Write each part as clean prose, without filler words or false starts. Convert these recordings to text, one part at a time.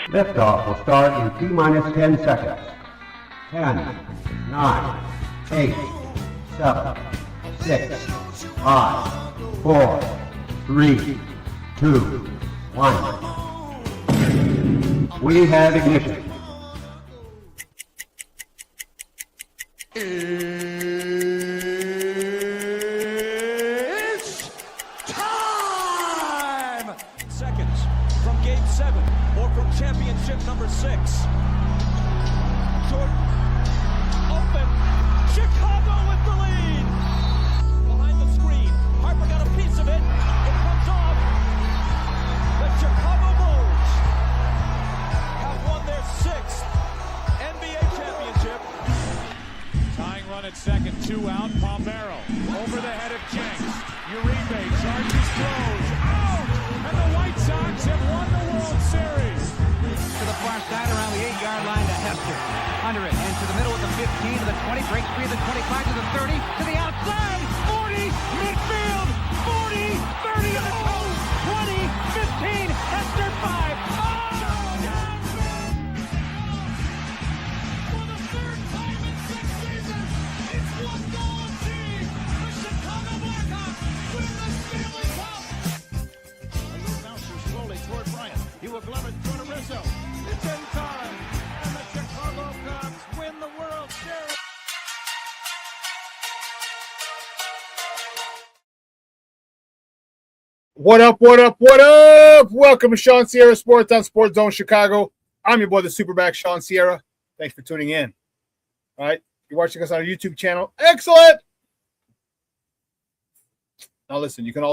Liftoff will start in T-minus 10 seconds. 10, 9, 8, 7, 6, 5, 4, 3, 2, 1. We have ignition. It's time! Seconds from Game 7 or from championship number 6. Jordan, open, Chicago with the lead! Behind the screen, Harper got a piece of it, it comes off. The Chicago Bulls have won their 6th NBA championship. Tying run at second, 2 out, Palmero over the head of Jenks. Uribe charges, throws, out! And the White Sox have won the World Series. To the far side around the 8-yard line to Hester. Under it, and to the middle with the 15, to the 20, break free of the 25, to the 30, to the outside, 40, midfield, 40, 30 to the coast, 20, 15, Hester 5. For the 3rd time in 6 seasons, it's one goal achieved. The Chicago Blackhawks win the Stanley Cup. A little bouncer slowly toward Bryant. He will glove it toward Rizzo. It's in time, and the Chicago Cubs win the World Series. What up, what up, what up? Welcome to ShawnSierraSports on Sports Zone Chicago. I'm your boy, the SuperBack, Shawn Sierra. Thanks for tuning in. All right, you're watching us on our YouTube channel. Excellent! Now listen, you can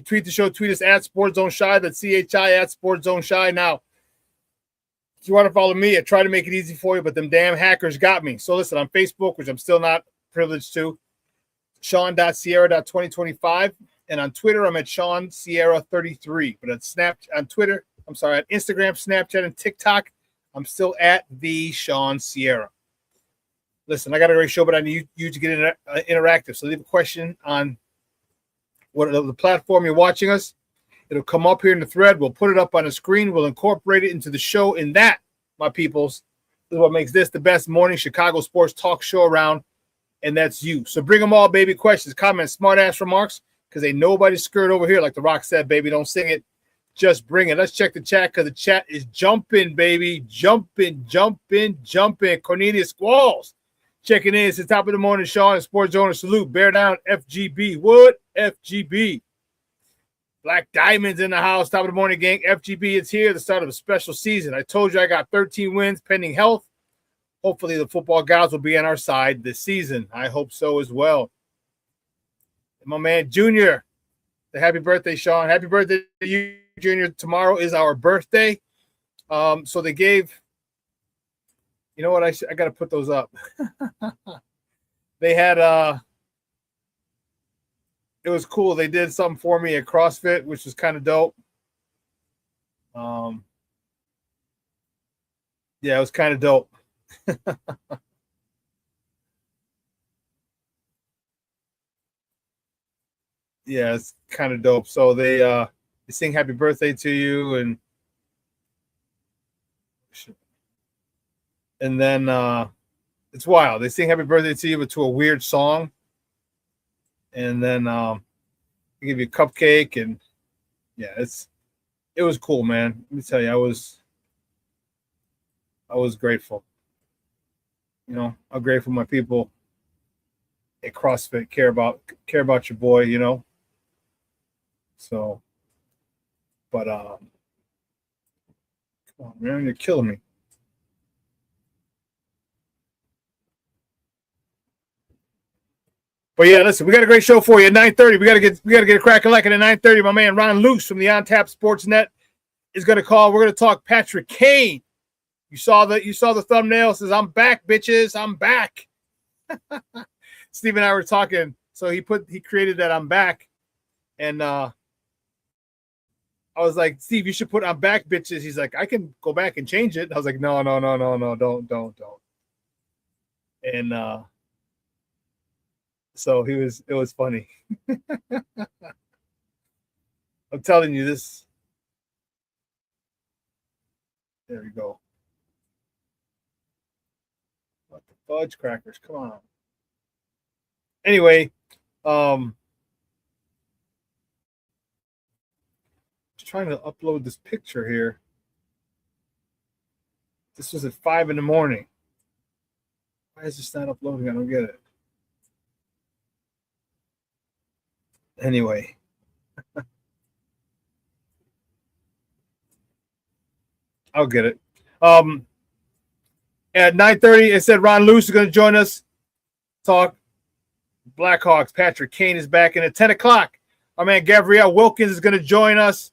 tweet the show, tweet us at Sports Zone Shy, that's CHI at Sports Zone Shy. Now, if you want to follow me, I try to make it easy for you, but them damn hackers got me. So listen, on Facebook, which I'm still not privileged to, Shawn.Sierra.2025. And on Twitter, I'm at ShawnSierra33. But on Instagram, Snapchat, and TikTok, I'm still at the Shawn Sierra. Listen, I got a great show, but I need you to get interactive. So leave a question on what the platform you're watching us. It'll come up here in the thread. We'll put it up on the screen. We'll incorporate it into the show. And that, my peoples, is what makes this the best morning Chicago sports talk show around. And that's you. So bring them all, baby. Questions, comments, smart-ass remarks, because ain't nobody scared over here. Like The Rock said, baby, don't sing it. Just bring it. Let's check the chat, because the chat is jumping, baby. Jumping. Cornelius Squalls checking in. It's the top of the morning, Shawn, and Sports Owner Salute. Bear down, FGB. What? FGB. Black Diamonds in the house. Top of the morning, gang. FGB is here. The start of a special season. I told you I got 13 wins pending health. Hopefully the football gods will be on our side this season. I hope so as well. And my man, Junior, the happy birthday, Shawn. Happy birthday to you, Junior. Tomorrow is our birthday. So they gave, you know what? I got to put those up. They had, it was cool. They did something for me at CrossFit, which was kind of dope. Yeah, it was kind of dope. Yeah, it's kind of dope. So they sing happy birthday to you, and then it's wild. They sing happy birthday to you, but to a weird song. And then they give you a cupcake, and yeah, it was cool, man. Let me tell you, I was grateful. You know, I'm grateful my people at CrossFit care about your boy, you know. So, but come on, man, you're killing me. But yeah, listen, we got a great show for you at 9:30. We gotta get a cracking like at 9:30. My man Ron Luce from the On Tap Sports Net is gonna call. We're gonna talk Patrick Kane. You saw the thumbnail. It says, "I'm back, bitches. I'm back." Steve and I were talking, so he created that "I'm back," and I was like, "Steve, you should put 'I'm back, bitches." He's like, "I can go back and change it." I was like, "No, don't." And so it was funny. I'm telling you this. There we go. What the fudge crackers? Come on. Anyway, just trying to upload this picture here. This was at 5 a.m. Why is this not uploading? I don't get it. Anyway. I'll get it. At 9:30, it said Ron Luce is going to join us. Talk Blackhawks. Patrick Kane is back. And at 10 o'clock, our man Gabrielle Wilkins is going to join us.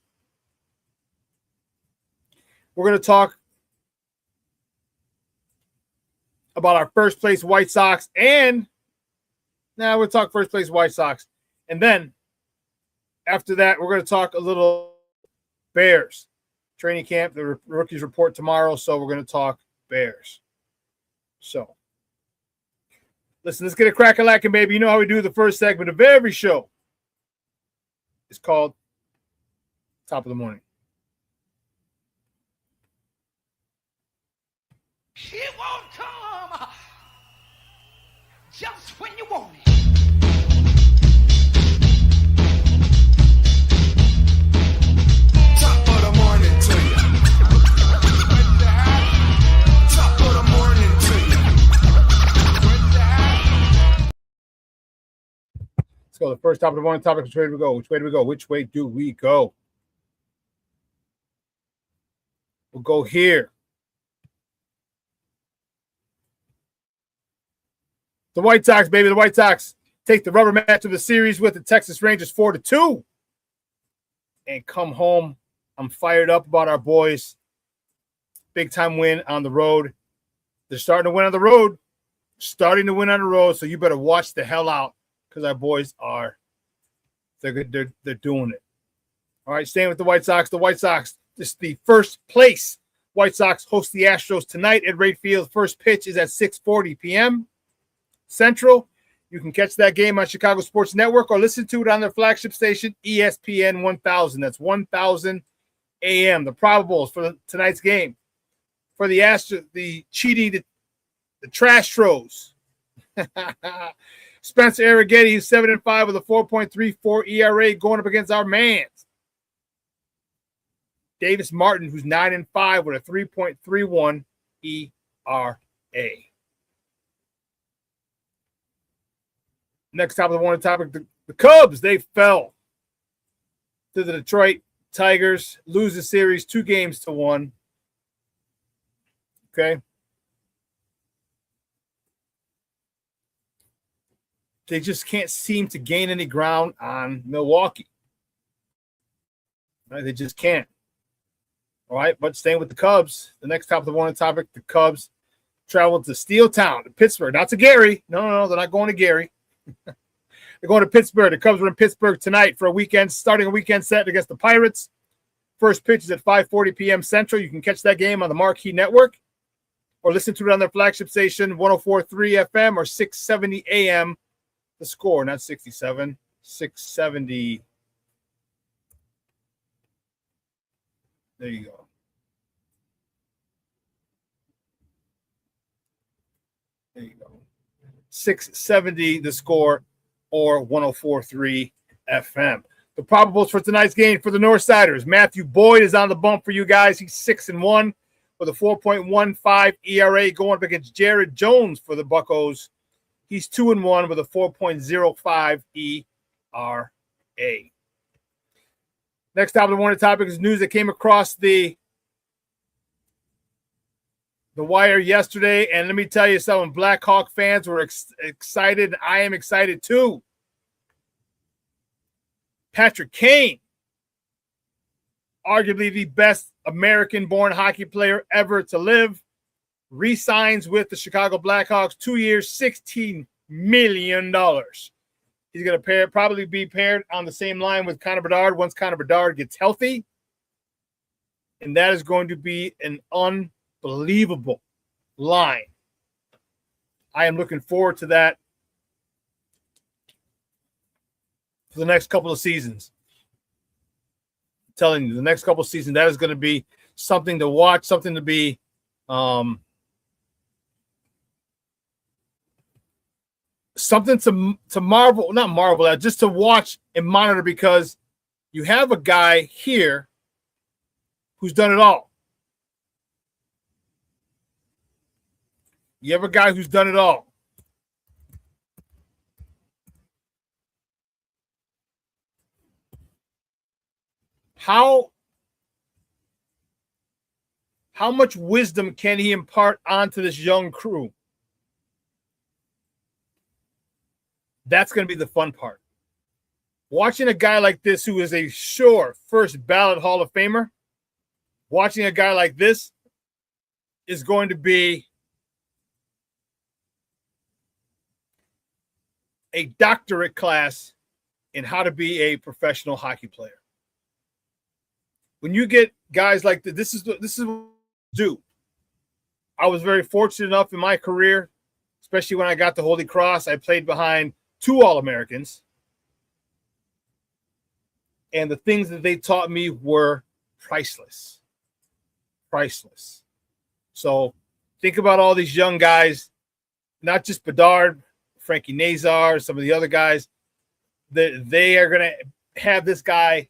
We're going to talk about our first place White Sox. And now we'll talk first place White Sox. And then after that, we're going to talk a little Bears. Training camp, the rookies report tomorrow, so we're going to talk Bears. So, listen, let's get a crack-a-lackin', baby. You know how we do the first segment of every show. It's called Top of the Morning. It won't come just when you want it. Let's go. The first top of the morning topic. Which way do we go? Which way do we go? Which way do we go? We'll go here. The White Sox, baby. The White Sox take the rubber match of the series with the Texas Rangers 4-2 and come home. I'm fired up about our boys. Big time win on the road. They're starting to win on the road. So you better watch the hell out because our boys they're doing it. All right, staying with the White Sox. The White Sox, this is the first place. White Sox host the Astros tonight at Wright Field. First pitch is at 6:40 p.m. Central. You can catch that game on Chicago Sports Network or listen to it on their flagship station, ESPN 1000. That's 1000 a.m. The probables for tonight's game. For the Astros, the cheating, the trash tros. Spencer Arrighetti, who's 7-5 with a 4.34 ERA, going up against our mans. Davis Martin, who's 9-5 with a 3.31 ERA. Next top of the morning topic, the Cubs, they fell to the Detroit Tigers, lose the series 2-1. Okay. They just can't seem to gain any ground on Milwaukee. Right? They just can't. All right, but staying with the Cubs, the next top of the morning topic, the Cubs traveled to Steel Town, to Pittsburgh, not to Gary. No, they're not going to Gary. They're going to Pittsburgh. The Cubs are in Pittsburgh tonight for a weekend, starting a weekend set against the Pirates. First pitch is at 5:40 p.m. Central. You can catch that game on the Marquee Network or listen to it on their flagship station, 104.3 FM or 670 AM. The Score, not 67, 670. There you go. There you go. 670 The Score or 104.3 FM. The probables for tonight's game for the Northsiders. Matthew Boyd is on the bump for you guys. He's 6-1 with a 4.15 ERA going up against Jared Jones for the Buccos. He's 2-1 with a 4.05 ERA. Next top of the morning topic is news that came across the wire yesterday. And let me tell you something, Blackhawk fans were excited. I am excited too. Patrick Kane, arguably the best American-born hockey player ever to live, re-signs with the Chicago Blackhawks, 2 years, $16 million. He's going to probably be paired on the same line with Connor Bedard once Connor Bedard gets healthy. And that is going to be an unbelievable line. I am looking forward to that for the next couple of seasons. telling you, the next couple seasons, that is going to be something to watch, something to be something to marvel, not marvel at, just to watch and monitor, because you have a guy here who's done it all. You have a guy who's done it all. How much wisdom can he impart onto this young crew? That's going to be the fun part. Watching a guy like this, who is a sure first ballot Hall of Famer, watching a guy like this is going to be a doctorate class in how to be a professional hockey player. When you get guys like this is what you do. I was very fortunate enough in my career, especially when I got to Holy Cross. I played behind 2 All-Americans, and the things that they taught me were priceless. Priceless. So think about all these young guys, not just Bedard, Frankie Nazar, some of the other guys, that they are going to have this guy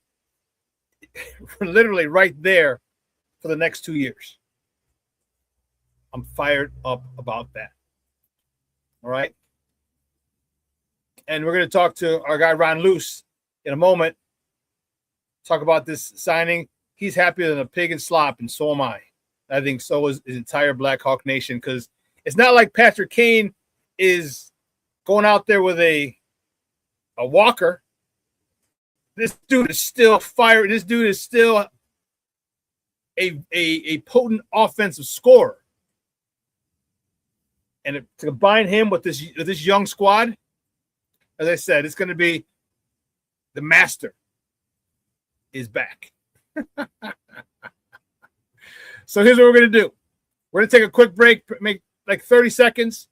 literally right there for the next 2 years. I'm fired up about that. All right. And we're going to talk to our guy, Ron Luce, in a moment. Talk about this signing. He's happier than a pig in slop, and so am I. I think so is his entire Black Hawk Nation, because it's not like Patrick Kane is going out there with a walker. This dude is still firing. This dude is still a potent offensive scorer. And to combine him with this young squad, as I said, it's going to be the master is back. So here's what we're going to do. We're going to take a quick break, make like 30 seconds.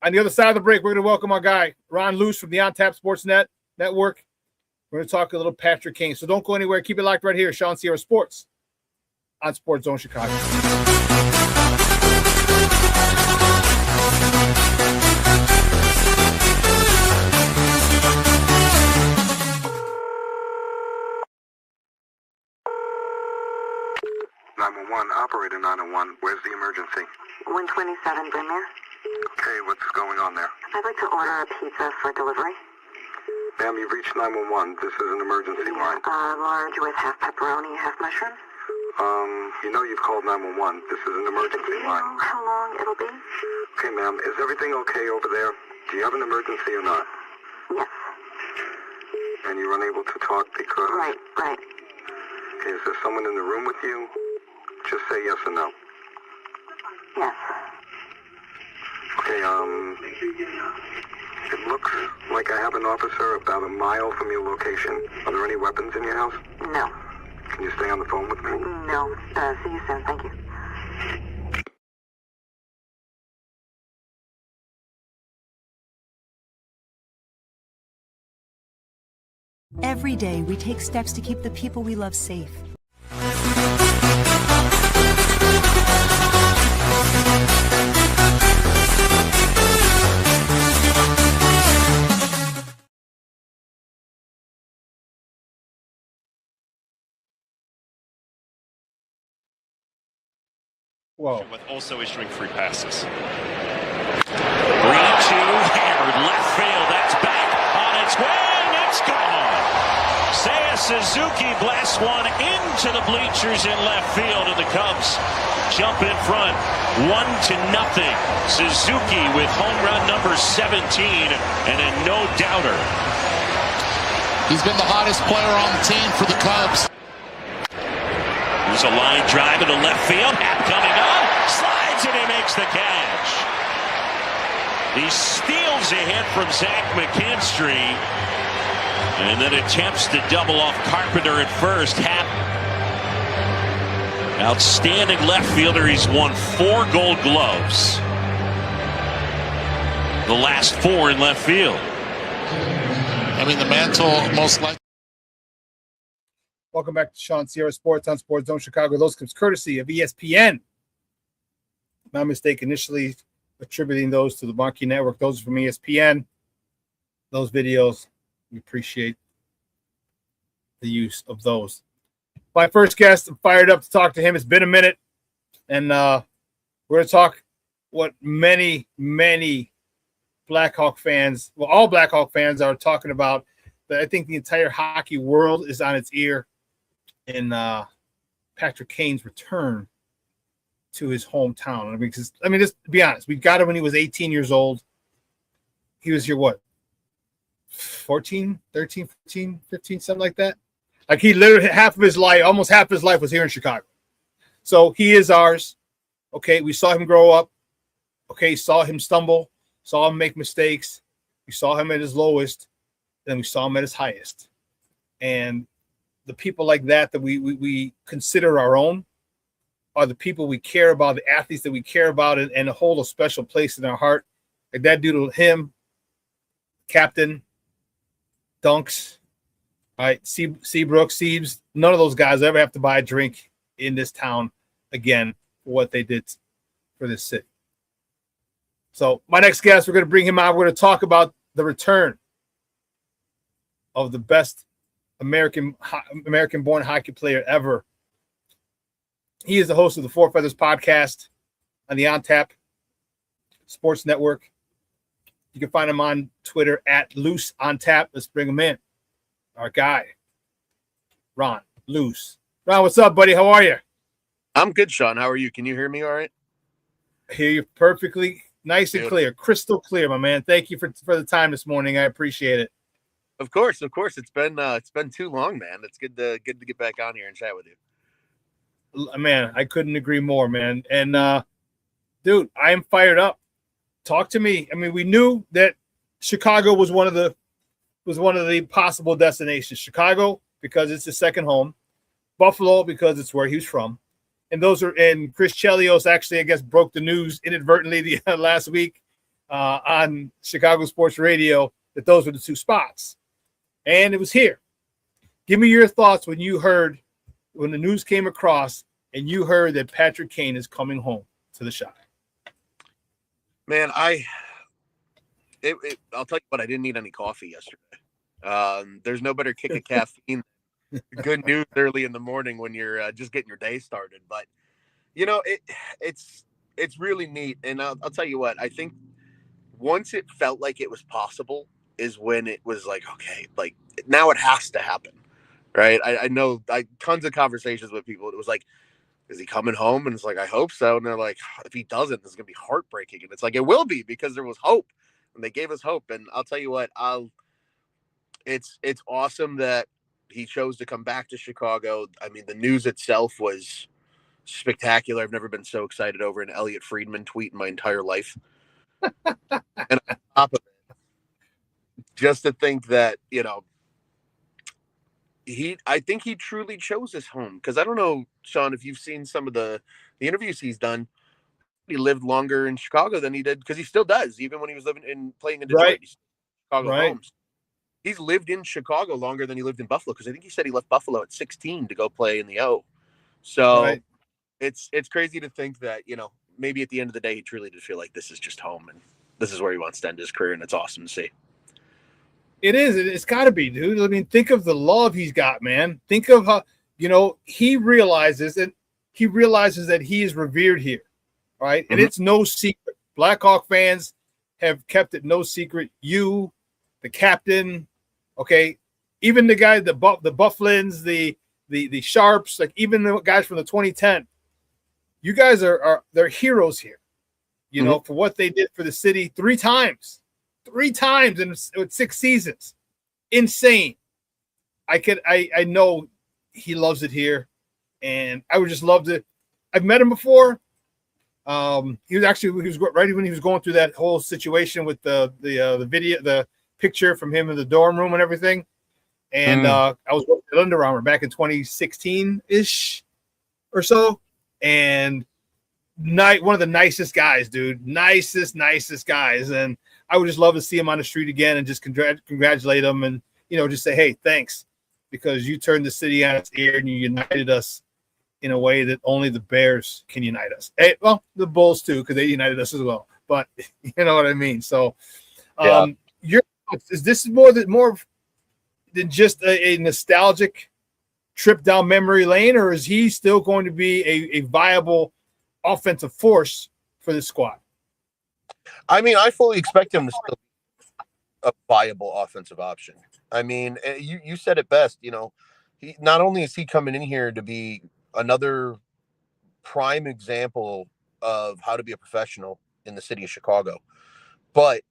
On the other side of the break, we're going to welcome our guy, Ron Luce from the On Tap Sports Network. We're going to talk a little Patrick Kane. So don't go anywhere. Keep it locked right here. Shawn Sierra Sports on Sports Zone Chicago. Operator 901, where's the emergency? 127 Brymere. Okay, what's going on there? I'd like to order a pizza for delivery. Ma'am, you've reached 911. This is an emergency line. Large with half pepperoni, half mushroom. You know you've called 911. This is an emergency Do you line. know how long it'll be? Okay, ma'am, is everything okay over there? Do you have an emergency or not? Yes. And you're unable to talk because... Right. Okay, is there someone in the room with you? Just say yes or no. Yes. Okay, it looks like I have an officer about a mile from your location. Are there any weapons in your house? No. Can you stay on the phone with me? No. See you soon. Thank you. Every day, we take steps to keep the people we love safe. Whoa. With also issuing free passes. 3-2, hammered left field. That's back on its way, and it's gone. Seiya Suzuki blasts one into the bleachers in left field, and the Cubs jump in front 1-0. Suzuki with home run number 17 and a no-doubter. He's been the hottest player on the team for the Cubs. There's a line drive into left field. Happ coming on. Slides and he makes the catch. He steals a hit from Zach McKinstry. And then attempts to double off Carpenter at first. Happ, outstanding left fielder. He's won 4 Gold Gloves. The last 4 in left field. I mean, the mantle most likely. Welcome back to Shawn Sierra Sports on Sports Zone Chicago. Those comes courtesy of ESPN. My mistake initially attributing those to the Marquee Network. Those are from ESPN. Those videos, we appreciate the use of those. My first guest, I'm fired up to talk to him. It's been a minute, and we're going to talk what many Blackhawk fans, well, all Blackhawk fans are talking about. That I think the entire hockey world is on its ear in Patrick Kane's return to his hometown. Because just to be honest, we got him when he was 18 years old. He was here, what, 14, 13, 14, 15, something like that? Like he literally almost half of his life was here in Chicago. So he is ours. Okay, we saw him grow up. Okay, saw him stumble, saw him make mistakes. We saw him at his lowest, then we saw him at his highest. And the people like that we consider our own are the people we care about, the athletes that we care about and hold a special place in our heart. Like that dude, him, Captain, Dunks, all right, Seabrook, Siebes, none of those guys ever have to buy a drink in this town again for what they did for this city. So my next guest, we're going to bring him out. We're going to talk about the return of the best American-born hockey player ever. He is the host of the Four Feathers podcast on the On Tap Sports Network. You can find him on Twitter at Loose On Tap. Let's bring him in. Our guy, Ron Loose. Ron, what's up, buddy? How are you? I'm good, Shawn. How are you? Can you hear me all right? I hear you perfectly, nice and clear, crystal clear, my man. Thank you for the time this morning. I appreciate it. Of course. It's been too long, man. It's good to get back on here and chat with you. Man, I couldn't agree more, man. And dude, I am fired up. Talk to me. I mean, we knew that Chicago was one of the possible destinations. Chicago, because it's his second home. Buffalo, because it's where he was from. And Chris Chelios actually, I guess, broke the news inadvertently last week on Chicago Sports Radio that those were the two spots. And it was here. Give me your thoughts when the news came across and you heard that Patrick Kane is coming home to the Chi. Man, I'll tell you what, I didn't need any coffee yesterday. There's no better kick of caffeine. Good news early in the morning when you're just getting your day started. But, it's really neat. And I'll tell you what, I think once it felt like it was possible is when it was like, okay, like now it has to happen. Right. I know tons of conversations with people. It was like, is he coming home? And it's like, I hope so. And they're like, if he doesn't, it's going to be heartbreaking. And it's like, it will be, because there was hope and they gave us hope. And I'll tell you what, it's awesome that he chose to come back to Chicago. I mean, the news itself was spectacular. I've never been so excited over an Elliot Friedman tweet in my entire life. And on top of it, just to think that, I think he truly chose his home. Because I don't know, Shawn, if you've seen some of the interviews he's done. He lived longer in Chicago than he did, because he still does, even when he was playing in Detroit. Right. Chicago right. homes. He's lived in Chicago longer than he lived in Buffalo, because I think he said he left Buffalo at 16 to go play in the O. So right. It's crazy to think that, maybe at the end of the day, he truly did feel like this is just home and this is where he wants to end his career. And it's awesome to see. It is. It's got to be, dude. I mean, think of the love he's got, man. Think of how, he realizes that he is revered here, right? And it's no secret. Blackhawk fans have kept it no secret. You, the captain, okay, even the guy, the Bufflins, the Sharps, like even the guys from the 2010, you guys they're heroes here, for what they did for the city three times in 6 seasons. Insane. I know he loves it here, and I would just love to. I've met him before. He was right when he was going through that whole situation with the video, the picture from him in the dorm room and everything. And I was working at Under Armour back in 2016-ish or so. And one of the nicest guys, dude. Nicest guys. And I would just love to see him on the street again and just congratulate him and, just say, hey, thanks because you turned the city on its ear and you united us in a way that only the Bears can unite us. Hey, well, the Bulls too, because they united us as well. But you know what I mean. So, is this more than just a nostalgic trip down memory lane, or is he still going to be a viable offensive force for the squad? I mean, I fully expect him to still be a viable offensive option. I mean, you said it best. You know, he not only is he coming in here to be another prime example of how to be a professional in the city of Chicago, but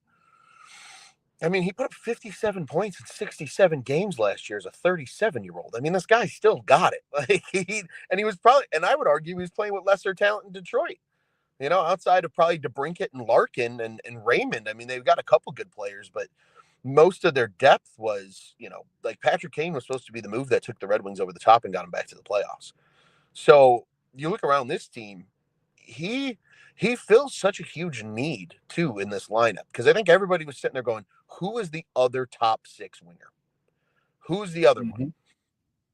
I mean, he put up 57 points in 67 games last year as a 37-year-old. I mean, this guy still got it. Like he was probably, and I would argue he was playing with lesser talent in Detroit. You know, outside of probably DeBrincat and Larkin and Raymond. I mean, they've got a couple good players, but most of their depth was, you know, like Patrick Kane was supposed to be the move that took the Red Wings over the top and got them back to the playoffs. So you look around this team, he fills such a huge need too in this lineup, because I think everybody was sitting there going, who is the other top six winger? Who's the other one?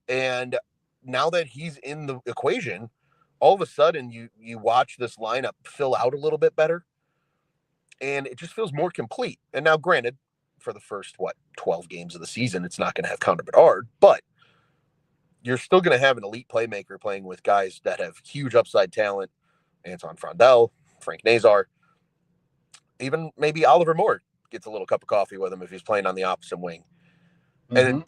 And now that he's in the equation, all of a sudden you watch this lineup fill out a little bit better, and it just feels more complete. And now, granted, for the first 12 games of the season, it's not going to have Connor Bedard, but you're still going to have an elite playmaker playing with guys that have huge upside talent. Anton Frondel, Frank Nazar, even maybe Oliver Moore gets a little cup of coffee with him if he's playing on the opposite wing. And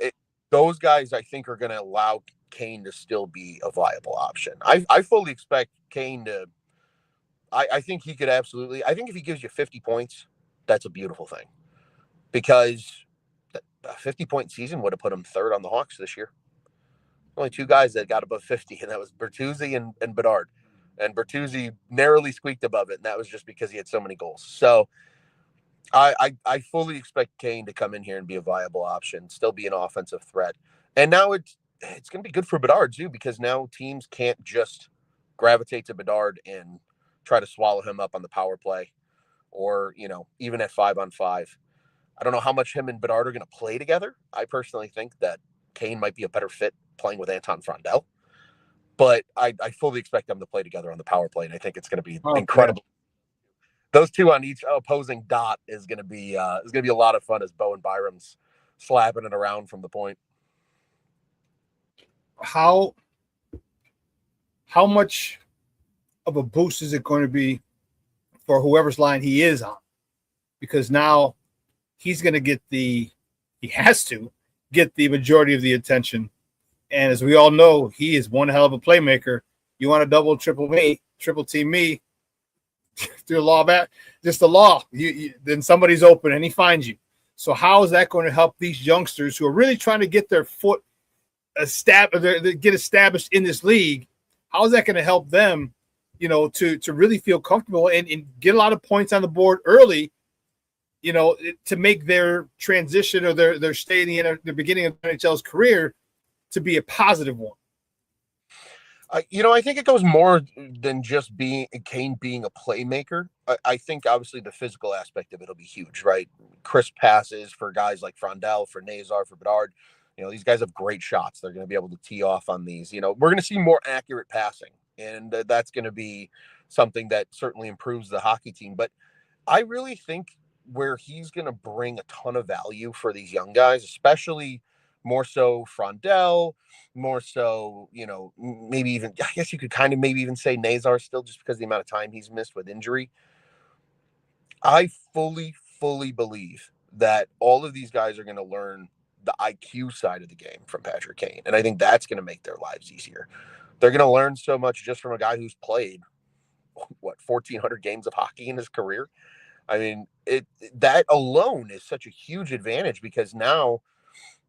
those guys, I think, are going to allow Kane to still be a viable option. I fully expect Kane to – I think he could absolutely – I think if he gives you 50 points, that's a beautiful thing, because a 50-point season would have put him third on the Hawks this year. Only two guys that got above 50, and that was Bertuzzi and Bedard. And Bertuzzi narrowly squeaked above it, and that was just because he had so many goals. So I fully expect Kane to come in here and be a viable option, still be an offensive threat. And now it's going to be good for Bedard too, because now teams can't just gravitate to Bedard and try to swallow him up on the power play, or, you know, even at 5-on-5. I don't know how much him and Bedard are going to play together. I personally think that Kane might be a better fit playing with Anton Frondel, but I fully expect them to play together on the power play, and I think it's going to be incredible. Those two on each opposing dot is going to be a lot of fun as Bo and Byram's slapping it around from the point. How much of a boost is it going to be for whoever's line he is on? Because now he's going to he has to get the majority of the attention. And as we all know, he is one hell of a playmaker. You want to triple team me, through the law back, just the law. Then somebody's open and he finds you. So how is that going to help these youngsters who are really trying to get their foot get established in this league? How is that going to help them, you know, to really feel comfortable and get a lot of points on the board early, you know, to make their transition or their stay in the beginning of NHL's career to be a positive one? You know, I think it goes more than just Kane being a playmaker. I think obviously the physical aspect of it will be huge, right? Crisp passes for guys like Frondel, for Nazar, for Bedard. You know, these guys have great shots. They're going to be able to tee off on these. You know, we're going to see more accurate passing, and that's going to be something that certainly improves the hockey team. But I really think where he's going to bring a ton of value for these young guys, especially more so Frondel, more so, you know, maybe even, I guess you could kind of maybe even say Nazar still, just because of the amount of time he's missed with injury. I fully believe that all of these guys are going to learn the IQ side of the game from Patrick Kane. And I think that's going to make their lives easier. They're going to learn so much just from a guy who's played, 1,400 games of hockey in his career. I mean, that alone is such a huge advantage, because now,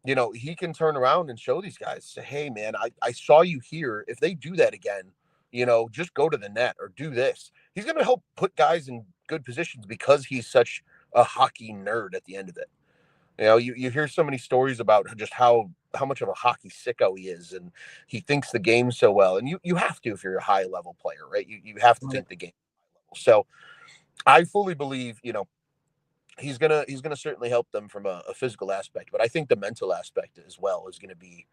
you know, he can turn around and show these guys, say, hey, man, I saw you here. If they do that again, you know, just go to the net or do this. He's going to help put guys in good positions because he's such a hockey nerd at the end of it. You know, you hear so many stories about just how much of a hockey sicko he is, and he thinks the game so well. And you have to if you're a high-level player, right? You have to think the game high level. So I fully believe, you know, he's gonna certainly help them from a physical aspect, but I think the mental aspect as well is going to be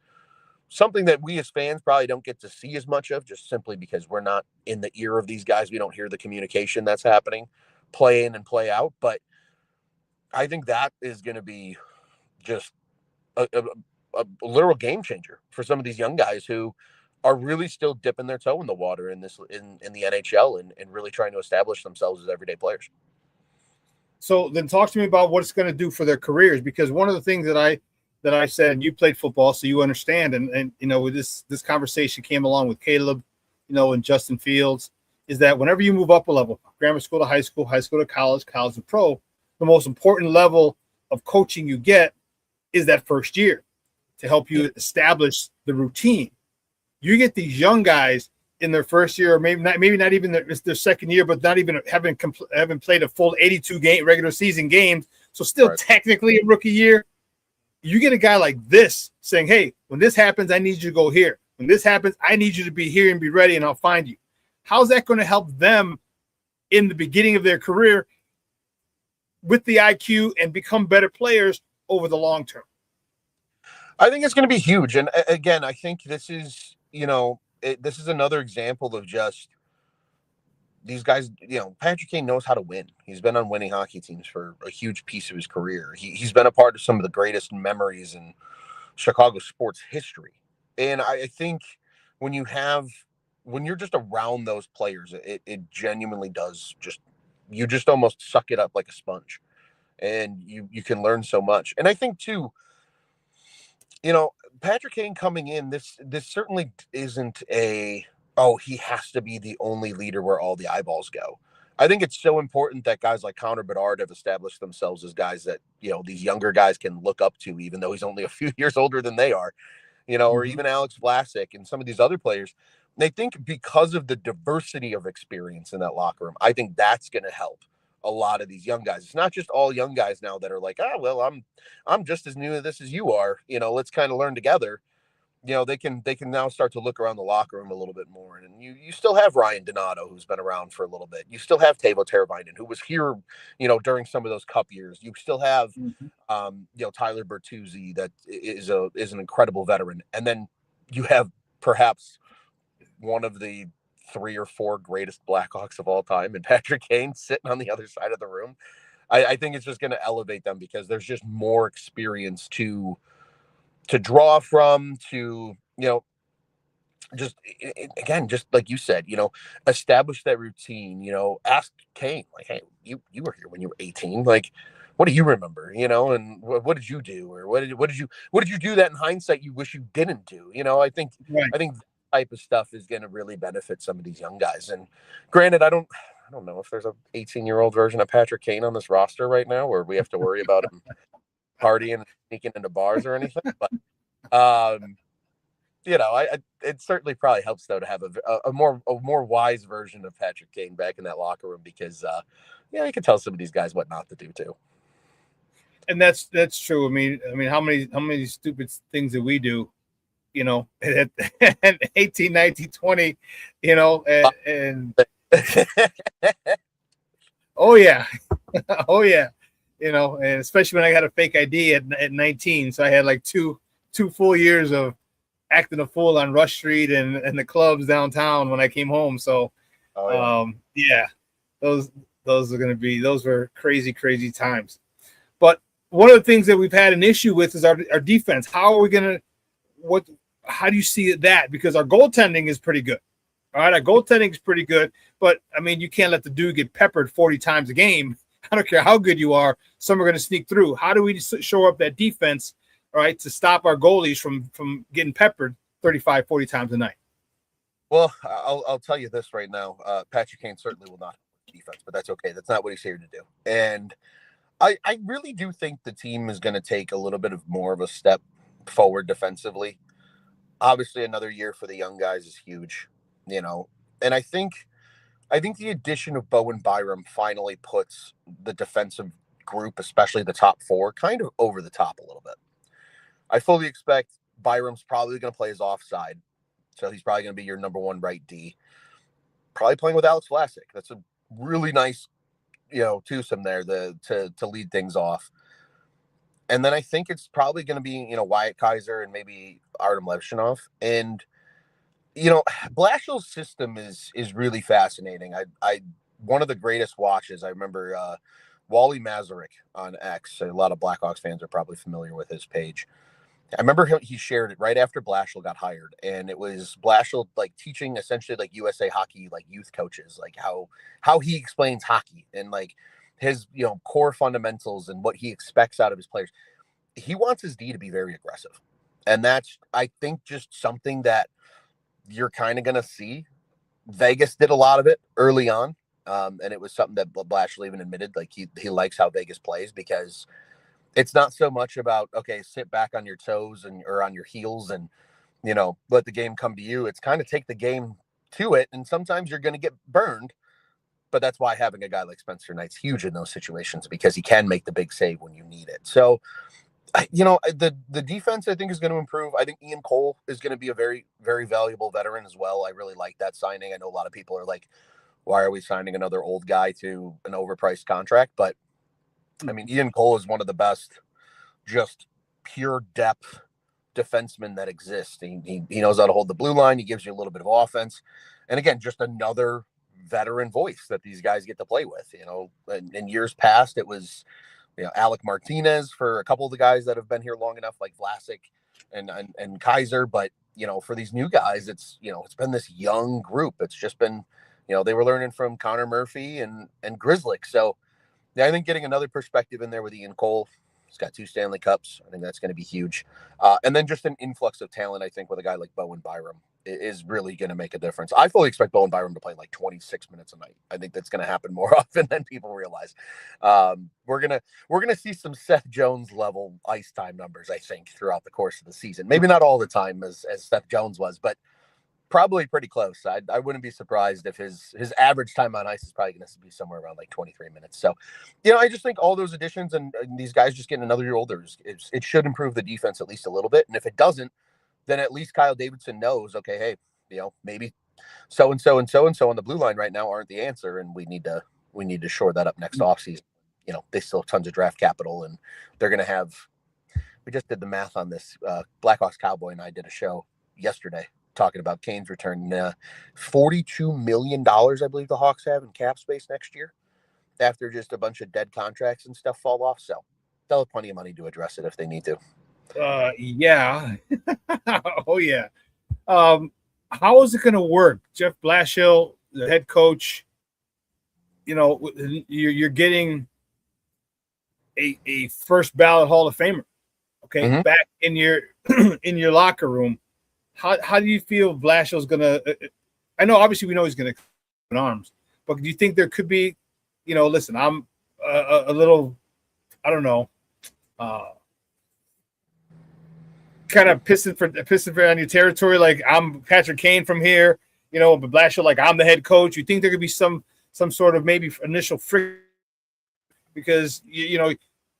something that we as fans probably don't get to see as much of, just simply because we're not in the ear of these guys. We don't hear the communication that's happening, play in and play out. But I think that is going to be just a literal game changer for some of these young guys who are really still dipping their toe in the water in the NHL and really trying to establish themselves as everyday players. So then talk to me about what it's going to do for their careers, because one of the things that I said, and you played football, so you understand, and with this conversation came along with Caleb, and Justin Fields, is that whenever you move up a level, grammar school to high school to college to pro, the most important level of coaching you get is that first year to help you establish the routine. You get these young guys in their first year, or maybe not even their second year, but not even having played a full 82 game regular season games, so still technically a rookie year. You get a guy like this saying, hey, when this happens, I need you to go here. When this happens, I need you to be here and be ready, and I'll find you. How's that going to help them in the beginning of their career with the IQ and become better players over the long term? I think it's going to be huge. And again, I think this is, this is another example of just these guys. Patrick Kane knows how to win. He's been on winning hockey teams for a huge piece of his career. He's been a part of some of the greatest memories in Chicago sports history. And I think when you're just around those players, it genuinely does you just almost suck it up like a sponge, and you can learn so much. And I think too, Patrick Kane coming in, this certainly isn't he has to be the only leader where all the eyeballs go. I think it's so important that guys like Connor Bedard have established themselves as guys that, these younger guys can look up to, even though he's only a few years older than they are, or even Alex Vlasic and some of these other players. And I think because of the diversity of experience in that locker room, I think that's going to help a lot of these young guys. It's not just all young guys now that are like, I'm just as new to this as you are. Let's kind of learn together. They can now start to look around the locker room a little bit more. And you still have Ryan Donato, who's been around for a little bit. You still have Teuvo Teravainen, who was here, during some of those cup years. You still have, Tyler Bertuzzi, that is an incredible veteran. And then you have perhaps one of the 3 or 4 greatest Blackhawks of all time, and Patrick Kane sitting on the other side of the room. I think it's just going to elevate them because there's just more experience to draw from, to, just like you said, establish that routine. Ask Kane, like, hey, you were here when you were 18. Like, what do you remember? And what did you do? Or what did you do that in hindsight you wish you didn't do? I think that type of stuff is going to really benefit some of these young guys. And granted, I don't know if there's a 18-year-old version of Patrick Kane on this roster right now, where we have to worry about him partying and sneaking into bars or anything. But it certainly probably helps though to have a more wise version of Patrick Kane back in that locker room, because you can tell some of these guys what not to do too. And that's true. I mean, how many stupid things that we do, at 18, 19, 20, and oh yeah. Oh yeah. And especially when I got a fake ID at 19. So I had like two full years of acting a fool on Rush Street and the clubs downtown when I came home. So, those were crazy, crazy times. But one of the things that we've had an issue with is our defense. How do you see that? Because our goaltending is pretty good. All right. Our goaltending is pretty good, but I mean, you can't let the dude get peppered 40 times a game. I don't care how good you are. Some are going to sneak through. How do we show up that defense, all right, to stop our goalies from getting peppered 35, 40 times a night? Well, I'll tell you this right now. Patrick Kane certainly will not have defense, but that's okay. That's not what he's here to do. And I really do think the team is going to take a little bit of more of a step forward defensively. Obviously, another year for the young guys is huge, and I think the addition of Bowen Byram finally puts the defensive group, especially the top 4, kind of over the top a little bit. I fully expect Byram's probably going to play his offside, so he's probably going to be your number 1 right D. Probably playing with Alex Vlasic. That's a really nice twosome there to lead things off. And then I think it's probably going to be, Wyatt Kaiser and maybe Artem Levshinov. And, Blashill's system is really fascinating. I one of the greatest watches, I remember Wally Masaryk on X. A lot of Blackhawks fans are probably familiar with his page. I remember he shared it right after Blashill got hired, and it was Blashill like teaching essentially like USA Hockey like youth coaches like how he explains hockey and like his core fundamentals and what he expects out of his players. He wants his D to be very aggressive, and that's I think just something that you're kind of going to see. Vegas did a lot of it early on, and it was something that Blashill even admitted like he likes how Vegas plays because it's not so much about, okay, sit back on your toes or on your heels and, let the game come to you. It's kind of take the game to it. And sometimes you're going to get burned, but that's why having a guy like Spencer Knight's huge in those situations because he can make the big save when you need it. So, the defense I think is going to improve. I think Ian Cole is going to be a very, very valuable veteran as well. I really like that signing. I know a lot of people are like, why are we signing another old guy to an overpriced contract? But I mean, Ian Cole is one of the best, just pure depth defensemen that exists. He knows how to hold the blue line. He gives you a little bit of offense. And again, just another veteran voice that these guys get to play with. In years past, it was, Alec Martinez for a couple of the guys that have been here long enough, like Vlasic and Kaiser. But, for these new guys, it's been this young group. It's just been, they were learning from Connor Murphy and Grizzlick. So, yeah, I think getting another perspective in there with Ian Cole, he's got 2 Stanley Cups. I think that's going to be huge. And then just an influx of talent, I think, with a guy like Bowen Byram is really going to make a difference. I fully expect Bowen Byram to play like 26 minutes a night. I think that's going to happen more often than people realize. We're gonna see some Seth Jones level ice time numbers, I think, throughout the course of the season. Maybe not all the time as Seth Jones was, but probably pretty close. I wouldn't be surprised if his average time on ice is probably going to be somewhere around like 23 minutes. So, I just think all those additions and these guys just getting another year older, it should improve the defense at least a little bit. And if it doesn't, then at least Kyle Davidson knows, okay, hey, maybe so-and-so and so-and-so on the blue line right now aren't the answer. And we need to shore that up next offseason. They still have tons of draft capital and they're going to have, we just did the math on this. Blackhawks Cowboy and I did a show yesterday talking about Kane's return. $42 million, I believe the Hawks have in cap space next year after just a bunch of dead contracts and stuff fall off. So they'll have plenty of money to address it if they need to. Yeah. Oh, yeah. How is it going to work? Jeff Blashill, the head coach, you're getting a first ballot Hall of Famer, okay, back in your in your locker room. How do you feel Blashill's gonna? I know obviously we know he's gonna in arms, but do you think there could be, listen, I'm a little, I don't know, kind of pissing for on your territory. Like I'm Patrick Kane from here, but Blashill, like I'm the head coach. You think there could be some sort of maybe initial friction because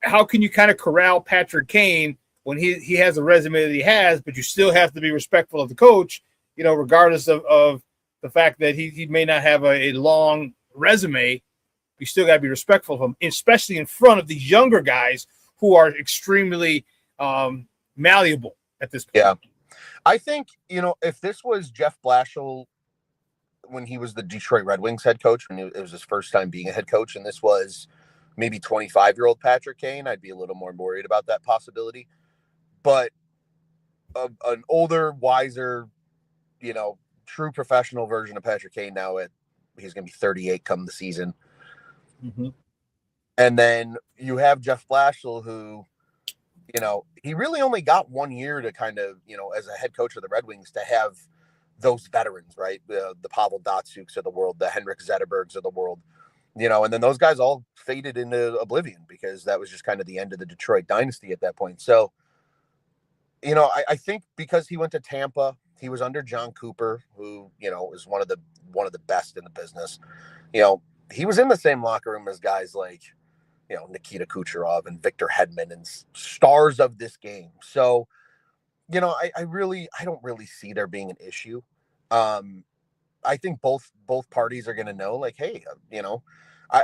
how can you kind of corral Patrick Kane when he has a resume that he has, but you still have to be respectful of the coach, regardless of the fact that he may not have a long resume. You still got to be respectful of him, especially in front of these younger guys who are extremely malleable at this point. Yeah. I think, if this was Jeff Blashill when he was the Detroit Red Wings head coach, when it was his first time being a head coach, and this was maybe 25-year-old Patrick Kane, I'd be a little more worried about that possibility. But an older, wiser, true professional version of Patrick Kane now he's going to be 38 come the season. Mm-hmm. And then you have Jeff Blashill who, he really only got 1 year to kind of, as a head coach of the Red Wings to have those veterans, right? The Pavel Datsyuks of the world, the Henrik Zetterbergs of the world, and then those guys all faded into oblivion because that was just kind of the end of the Detroit dynasty at that point. So, I think because he went to Tampa, he was under John Cooper, who, is one of the best in the business. He was in the same locker room as guys like, Nikita Kucherov and Victor Hedman and stars of this game. So, I don't really see there being an issue. I think both parties are going to know, like, hey,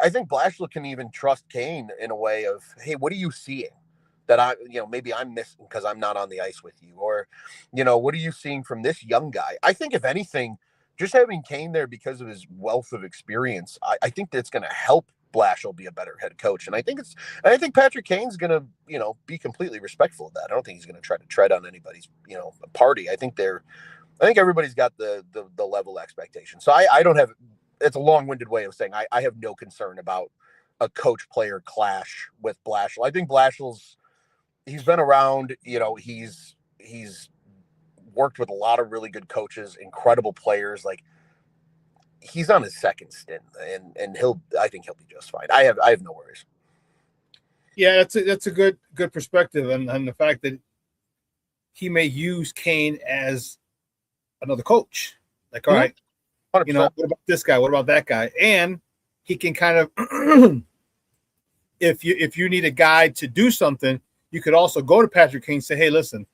I think Blashill can even trust Kane in a way of, hey, what are you seeing that maybe I'm missing because I'm not on the ice with you? Or, what are you seeing from this young guy? I think if anything, just having Kane there because of his wealth of experience, I think that's going to help Blashill be a better head coach. And I think Patrick Kane's going to, be completely respectful of that. I don't think he's going to try to tread on anybody's, party. I think everybody's got the level expectation. So I don't have, it's a long-winded way of saying I have no concern about a coach-player clash with Blashill. I think he's been around, he's worked with a lot of really good coaches, incredible players. Like, he's on his second stint, and I think he'll be just fine. I have no worries. Yeah, that's a good perspective, and the fact that he may use Kane as another coach. Like, all right, 100%. What about this guy? What about that guy? And he can kind of, if you need a guy to do something, you could also go to Patrick Kane and say, hey, listen,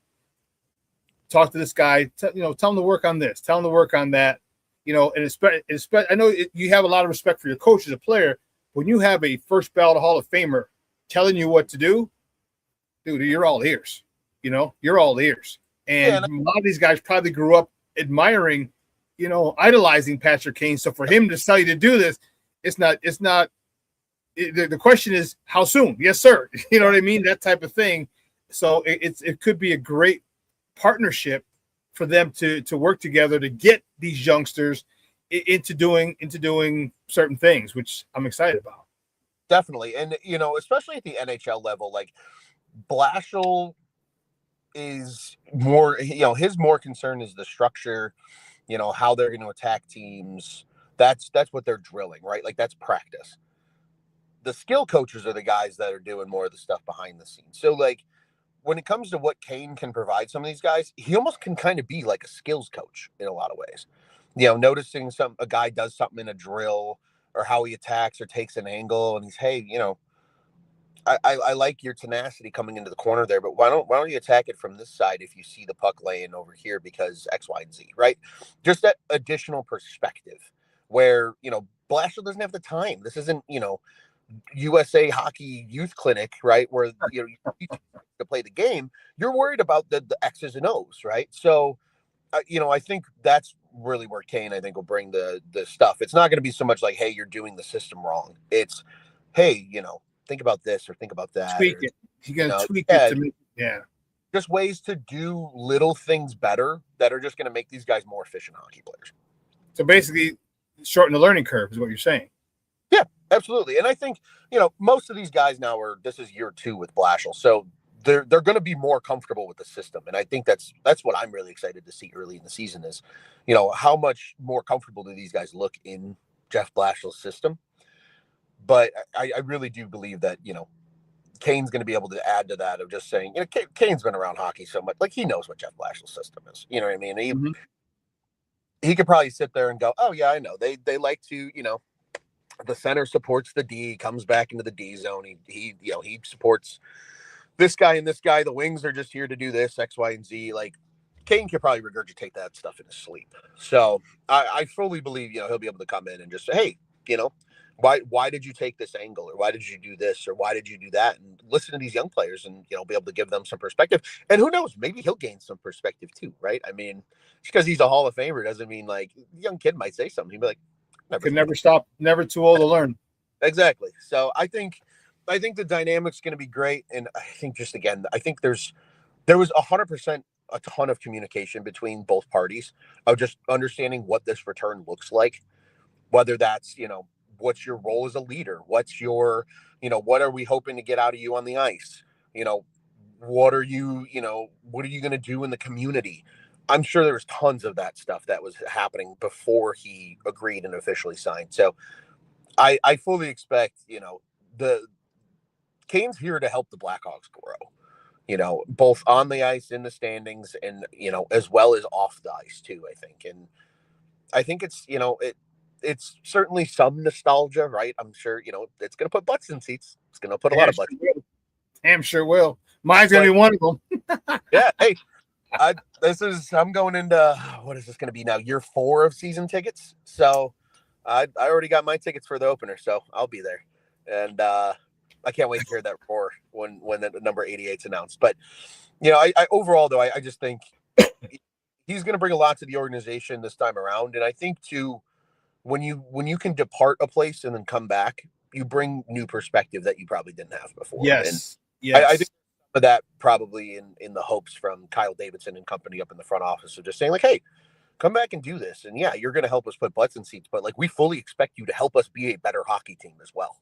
talk to this guy. Tell him to work on this. Tell him to work on that. And I know you have a lot of respect for your coach as a player. When you have a first ballot Hall of Famer telling you what to do, dude, you're all ears. You're all ears. And a lot of these guys probably grew up admiring, idolizing Patrick Kane. So for him to tell you to do this, it's not. The question is how soon? Yes, sir. You know what I mean? That type of thing. So it could be a great partnership for them to work together to get these youngsters into doing certain things, which I'm excited about. Definitely. And, especially at the NHL level, like Blashill is more, his more concern is the structure, how they're going to attack teams. That's what they're drilling, right? Like, that's practice. The skill coaches are the guys that are doing more of the stuff behind the scenes. So, like, when it comes to what Kane can provide some of these guys, he almost can kind of be like a skills coach in a lot of ways. Noticing a guy does something in a drill or how he attacks or takes an angle, and he's, hey, I like your tenacity coming into the corner there, but why don't you attack it from this side if you see the puck laying over here because X, Y, and Z, right? Just that additional perspective where, Blashill doesn't have the time. This isn't, USA Hockey Youth Clinic, right? Where you to play the game, you're worried about the X's and O's, right? So, I think that's really where Kane, I think, will bring the stuff. It's not going to be so much like, hey, you're doing the system wrong. It's, hey, think about this or think about that. Tweak it. You're going to tweak it to make just ways to do little things better that are just going to make these guys more efficient hockey players. So basically, shorten the learning curve is what you're saying. Yeah, absolutely. And I think, most of these guys now this is year 2 with Blashill. So they're going to be more comfortable with the system. And I think that's what I'm really excited to see early in the season is, how much more comfortable do these guys look in Jeff Blashill's system? But I really do believe that, Kane's going to be able to add to that of just saying, Kane's been around hockey so much, like he knows what Jeff Blashill's system is. You know what I mean? He could probably sit there and go, oh yeah, I know. They like to, the center supports the D, comes back into the D zone. He supports this guy and this guy. The wings are just here to do this, X, Y, and Z. Like, Kane could probably regurgitate that stuff in his sleep. So I fully believe, he'll be able to come in and just say, hey, why did you take this angle, or why did you do this, or why did you do that? And listen to these young players and, be able to give them some perspective. And who knows, maybe he'll gain some perspective too, right? I mean, just because he's a Hall of Famer doesn't mean, like, the young kid might say something. He'd be like, never stop, never too old to learn. Exactly. So I think the dynamic's going to be great. And I think there was 100% a ton of communication between both parties of just understanding what this return looks like, whether that's, what's your role as a leader? What's your, what are we hoping to get out of you on the ice? What are you going to do in the community? I'm sure there was tons of that stuff that was happening before he agreed and officially signed. So I fully expect, the Kane's here to help the Blackhawks grow, both on the ice, in the standings, and, as well as off the ice too, I think. And I think it's, it's certainly some nostalgia, right? I'm sure, it's going to put butts in seats. It's going to put a lot of butts. Damn sure will. Mine's going to be one of them. Yeah. Hey, I'm going into, what is this going to be now? Year 4 of season tickets. So I already got my tickets for the opener, so I'll be there. And I can't wait to hear that roar when the number 88 is announced. But, I overall, though, I just think he's going to bring a lot to the organization this time around. And I think, too, when you can depart a place and then come back, you bring new perspective that you probably didn't have before. Yes. And yes. I think of that probably in the hopes from Kyle Davidson and company up in the front office of just saying, like, hey, come back and do this. And, yeah, you're going to help us put butts in seats. But, like, we fully expect you to help us be a better hockey team as well.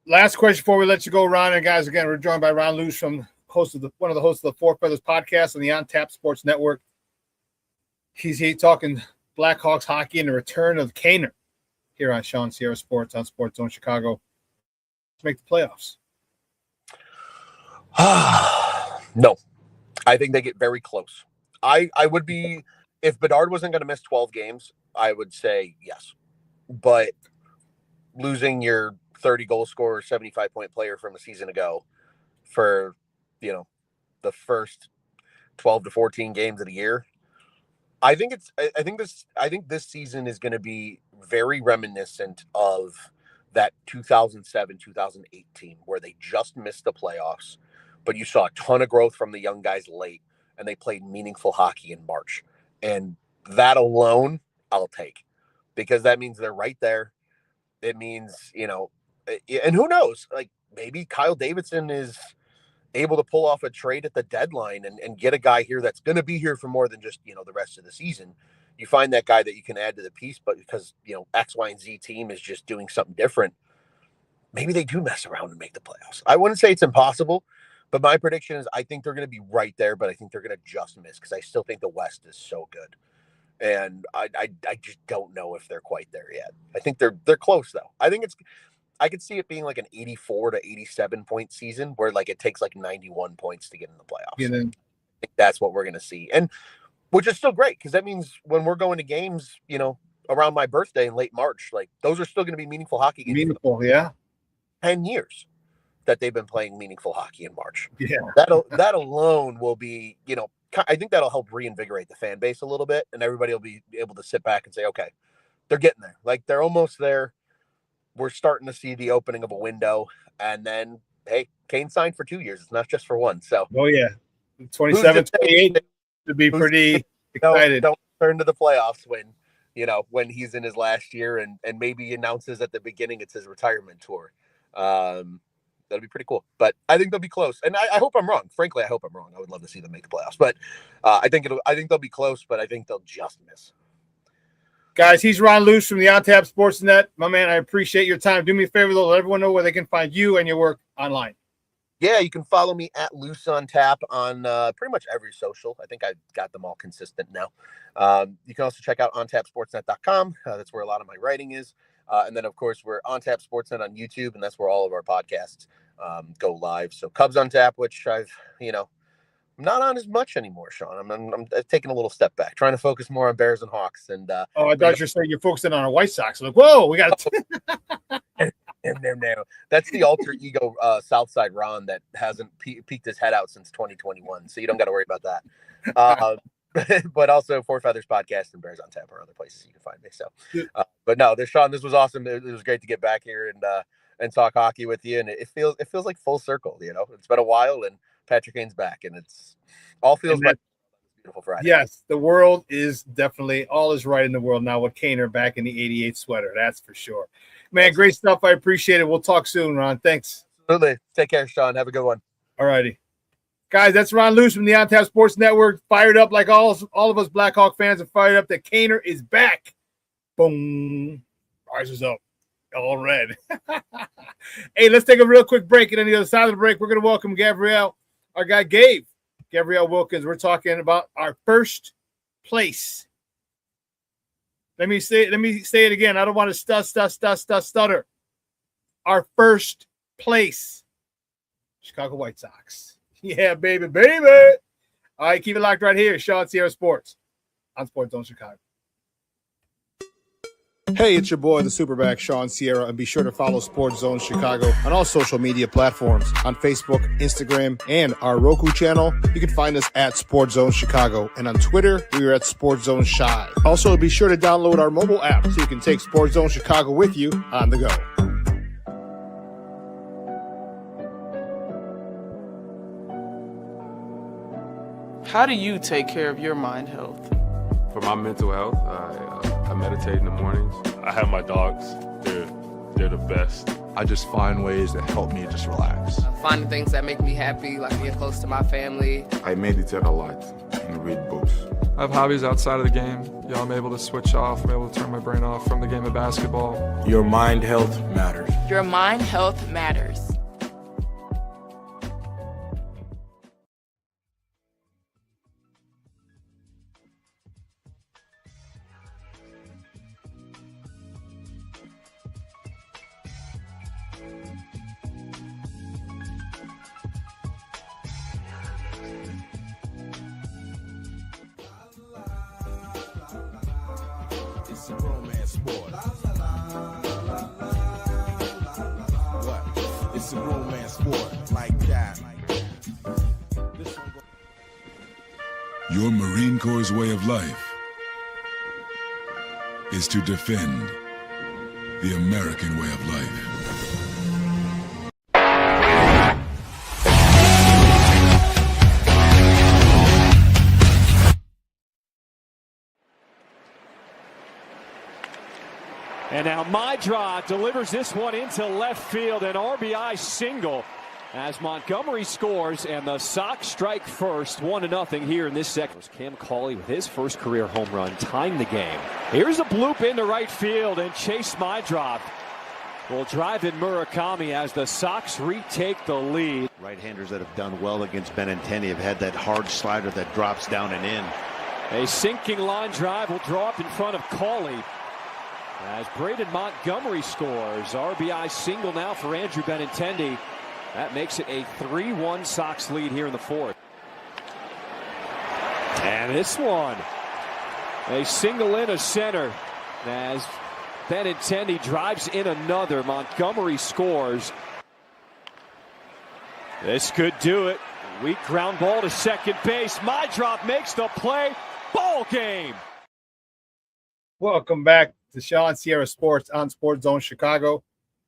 Last question before we let you go, Ron. And, guys, again, we're joined by Ron Luce, one of the hosts of the Four Feathers podcast on the On Tap Sports Network. He's here talking Blackhawks hockey and the return of Kaner here on Shawn Sierra Sports on Sports Zone Chicago to make the playoffs. No, I think they get very close. I would be, if Bedard wasn't going to miss 12 games, I would say yes. But losing your 30 goal scorer, 75-point player from a season ago for, the first 12 to 14 games of the year, I think this season is going to be very reminiscent of that 2007-2008 team where they just missed the playoffs, but you saw a ton of growth from the young guys late, and they played meaningful hockey in March. And that alone, I'll take, because that means they're right there. It means, and who knows, like maybe Kyle Davidson is able to pull off a trade at the deadline and get a guy here that's going to be here for more than just, the rest of the season. You find that guy that you can add to the piece, but because, X, Y, and Z team is just doing something different, maybe they do mess around and make the playoffs. I wouldn't say it's impossible, but my prediction is I think they're going to be right there, but I think they're going to just miss because I still think the West is so good. And I just don't know if they're quite there yet. I think they're close, though. I could see it being like an 84 to 87 point season where like it takes like 91 points to get in the playoffs. I think that's what we're going to see. And which is still great because that means when we're going to games, around my birthday in late March, like those are still going to be meaningful hockey games. Meaningful, yeah. 10 years that they've been playing meaningful hockey in March. Yeah. That alone will be, I think that'll help reinvigorate the fan base a little bit, and everybody will be able to sit back and say, okay, they're getting there. Like they're almost there. We're starting to see the opening of a window, and then, hey, Kane signed for 2 years. It's not just for one. So, 27, 28 to be pretty excited. Don't turn to the playoffs when he's in his last year and maybe he announces at the beginning it's his retirement tour. That'll be pretty cool. But I think they'll be close. And I hope I'm wrong. Frankly, I hope I'm wrong. I would love to see them make the playoffs. But I think they'll be close, but I think they'll just miss. Guys, he's Ron Luce from the On Tap Sports Net. My man, I appreciate your time. Do me a favor, though, let everyone know where they can find you and your work online. Yeah, you can follow me at Luce on Tap on pretty much every social. I think I've got them all consistent now. You can also check out ontapsportsnet.com. That's where a lot of my writing is. And then, of course, we're On Tap Sportsnet on YouTube, and that's where all of our podcasts go live. So Cubs on Tap, which I've, not on as much anymore, Shawn. I'm taking a little step back, trying to focus more on Bears and Hawks. And I thought you were saying you're focusing on a White Sox. I'm like, whoa, we got no. That's the alter ego Southside Ron that hasn't peeked his head out since 2021. So you don't got to worry about that. But also Four Feathers Podcast and Bears on Tap are other places you can find me. So, but no, Shawn, this was awesome. It was great to get back here and talk hockey with you. And it feels like full circle. It's been a while, and Patrick Kane's back, and it's all feels like beautiful Friday. Yes, the world is definitely all is right in the world now with Kaner back in the 88 sweater. That's for sure. Man, great stuff. I appreciate it. We'll talk soon, Ron. Thanks. Absolutely. Take care, Shawn. Have a good one. All righty. Guys, that's Ron Luce from the On Tap Sports Network. Fired up like all of us Blackhawk fans are fired up that Kaner is back. Boom. Rises up. All red. Hey, let's take a real quick break. And on the other side of the break, we're going to welcome Gabrielle, our guy Gabrielle Wilkins. We're talking about our first place. Let me say it again. I don't want to stutter. Our first place. Chicago White Sox. Yeah, baby. All right, keep it locked right here. Shawn Sierra Sports on Sports Zone Chicago. Hey, it's your boy, the SuperBack, Shawn Sierra, and be sure to follow Sports Zone Chicago on all social media platforms, on Facebook, Instagram, and our Roku channel. You can find us at Sports Zone Chicago, and on Twitter, we are at Sports Zone Shy. Also, be sure to download our mobile app so you can take Sports Zone Chicago with you on the go. How do you take care of your mind health? For my mental health, I meditate in the mornings. I have my dogs. They're the best. I just find ways that help me just relax. Finding things that make me happy, like being close to my family. I meditate a lot and read books. I have hobbies outside of the game. I'm able to switch off. I'm able to turn my brain off from the game of basketball. Your mind health matters. Your mind health matters. It's a romance sport. What? It's a romance sport like that. Your Marine Corps' way of life is to defend the American way of life. And now Mydra delivers this one into left field, an RBI single as Montgomery scores and the Sox strike first, 1-0 here in this second. Cam Cauley with his first career home run tying the game. Here's a bloop into right field, and Chase Mydra will drive in Murakami as the Sox retake the lead. Right-handers that have done well against Benintendi have had that hard slider that drops down and in. A sinking line drive will draw up in front of Cauley as Braden Montgomery scores. RBI single now for Andrew Benintendi. That makes it a 3-1 Sox lead here in the fourth. And this one, a single in a center as Benintendi drives in another. Montgomery scores. This could do it. Weak ground ball to second base. Mydra makes the play. Ball game. Welcome back to ShawnSierraSports on Sports Zone Chicago.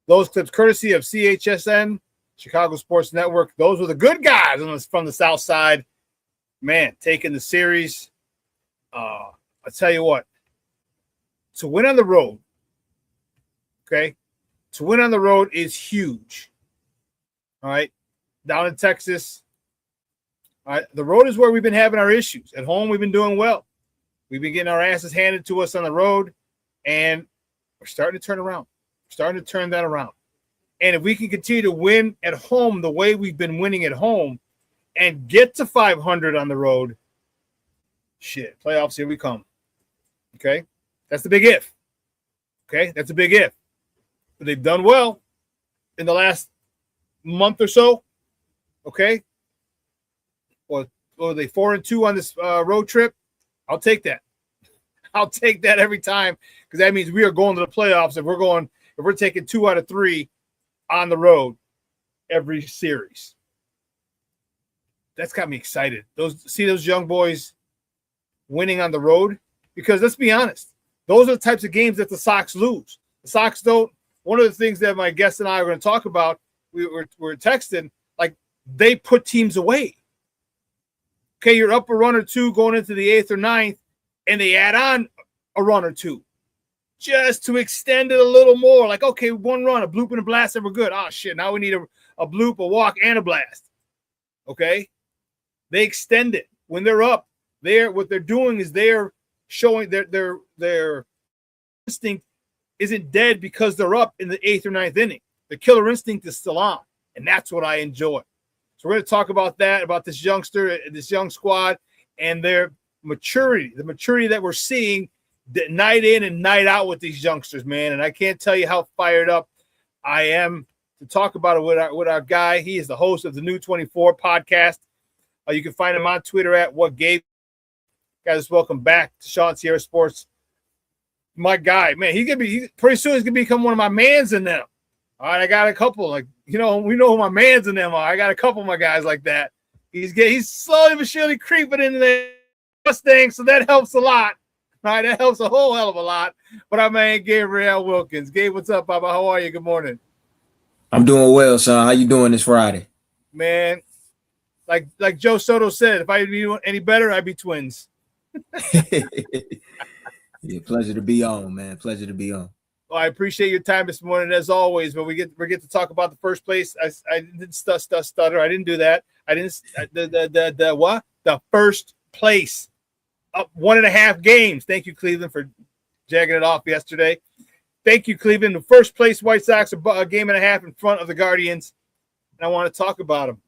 Those clips courtesy of CHSN, Chicago Sports Network. Those were the good guys from the South Side. Man, taking the series. I tell you what, to win on the road, okay, to win on the road is huge. All right, down in Texas. All right, the road is where we've been having our issues. At home, we've been doing well. We've been getting our asses handed to us on the road, and we're starting to turn around. We're starting to turn that around. And if we can continue to win at home the way we've been winning at home and get to 500 on the road, shit, playoffs, here we come. Okay? That's the big if. Okay? That's a big if. But they've done well in the last month or so. Okay? Or are they 4-2 on this road trip? I'll take that. I'll take that every time, because that means we are going to the playoffs if we're taking 2 out of 3 on the road every series. That's got me excited. Those young boys winning on the road, because let's be honest, those are the types of games that the Sox lose. The Sox don't. One of the things that my guest and I are going to talk about, we're texting, like, they put teams away. Okay, you're up a run or two going into the 8th or 9th, and they add on a run or two just to extend it a little more. Like, okay, one run, a bloop and a blast, and we're good. Oh, shit, now we need a bloop, a walk, and a blast. Okay? They extend it. When they're up, what they're doing is they're showing their instinct isn't dead because they're up in the 8th or 9th inning. The killer instinct is still on, and that's what I enjoy. So we're going to talk about that, about this youngster, this young squad, and their maturity, the maturity that we're seeing night in and night out with these youngsters, man. And I can't tell you how fired up I am to talk about it with our guy. He is the host of the New 24 podcast. You can find him on Twitter at WhatGave. Guys, welcome back to ShawnSierraSports. My guy, man, pretty soon he's gonna become one of my mans in them. All right, I got a couple, like, we know who my mans in them are. I got a couple of my guys like that. He's slowly but surely creeping into the Mustang, so that helps a lot. All right, that helps a whole hell of a lot. But our man Gabriel Wilkins. Gabe, what's up, Papa? How are you? Good morning. I'm doing well, Shawn. How you doing this Friday? Man, like Joe Soto said, if I be any better, I'd be twins. Yeah, pleasure to be on, man. Pleasure to be on. Well, I appreciate your time this morning, as always. But we get to talk about the first place. I didn't stutter. I didn't do that. I didn't the first place, up 1.5 games. Thank you, Cleveland, for jagging it off yesterday. Thank you, Cleveland. The first place White Sox are a game and a half in front of the Guardians, and I want to talk about them.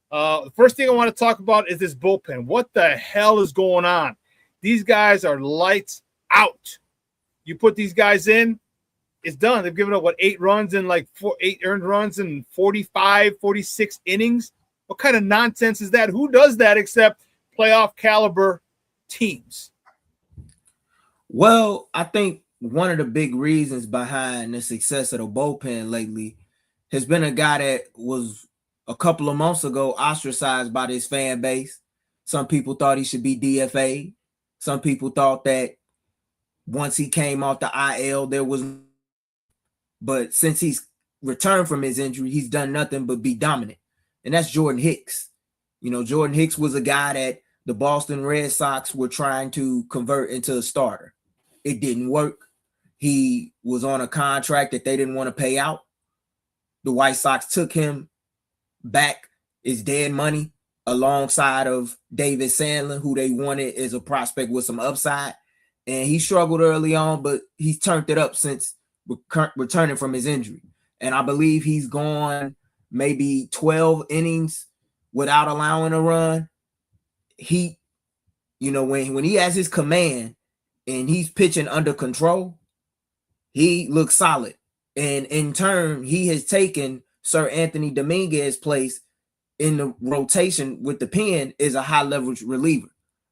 The first thing I want to talk about is this bullpen. What the hell is going on? These guys are lights out. You put these guys in, it's done. They've given up, 8 runs and 8 earned runs in 45, 46 innings? What kind of nonsense is that? Who does that except playoff caliber teams? Well, I think one of the big reasons behind the success of the bullpen lately has been a guy that was a couple of months ago ostracized by this fan base. Some people thought he should be DFA'd. Some people thought that once he came off the IL, but since he's returned from his injury, he's done nothing but be dominant. And that's Jordan Hicks. Jordan Hicks was a guy that the Boston Red Sox were trying to convert into a starter. It didn't work. He was on a contract that they didn't want to pay out. The White Sox took him back as dead money alongside of David Sandlin, who they wanted as a prospect with some upside. And he struggled early on, but he's turned it up since returning from his injury. And I believe he's gone maybe 12 innings without allowing a run. He, when he has his command and he's pitching under control, he looks solid. And in turn, he has taken Sir Anthony Dominguez's place in the rotation with the pen as a high leverage reliever.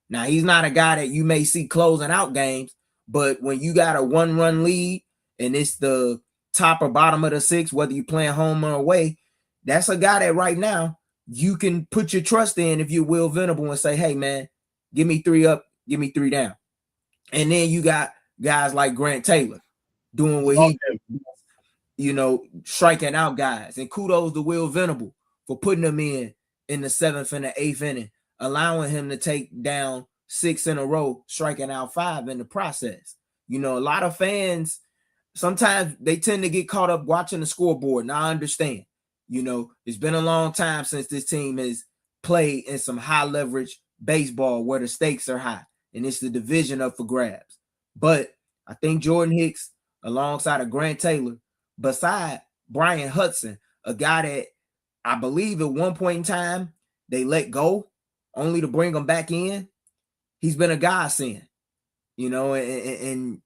Now, he's not a guy that you may see closing out games, but when you got a 1-run lead and it's the top or bottom of the 6th, whether you're playing home or away, that's a guy that right now you can put your trust in if you're Will Venable and say, hey, man, give me 3 up, give me 3 down. And then you got guys like Grant Taylor doing what he does, striking out guys. And kudos to Will Venable for putting them in the 7th and the 8th inning, allowing him to take down 6 in a row, striking out 5 in the process. A lot of fans, sometimes they tend to get caught up watching the scoreboard, and I understand. It's been a long time since this team has played in some high leverage baseball where the stakes are high, and it's the division up for grabs. But I think Jordan Hicks, alongside of Grant Taylor, beside Brian Hudson, a guy that I believe at one point in time they let go only to bring him back in, he's been a godsend. And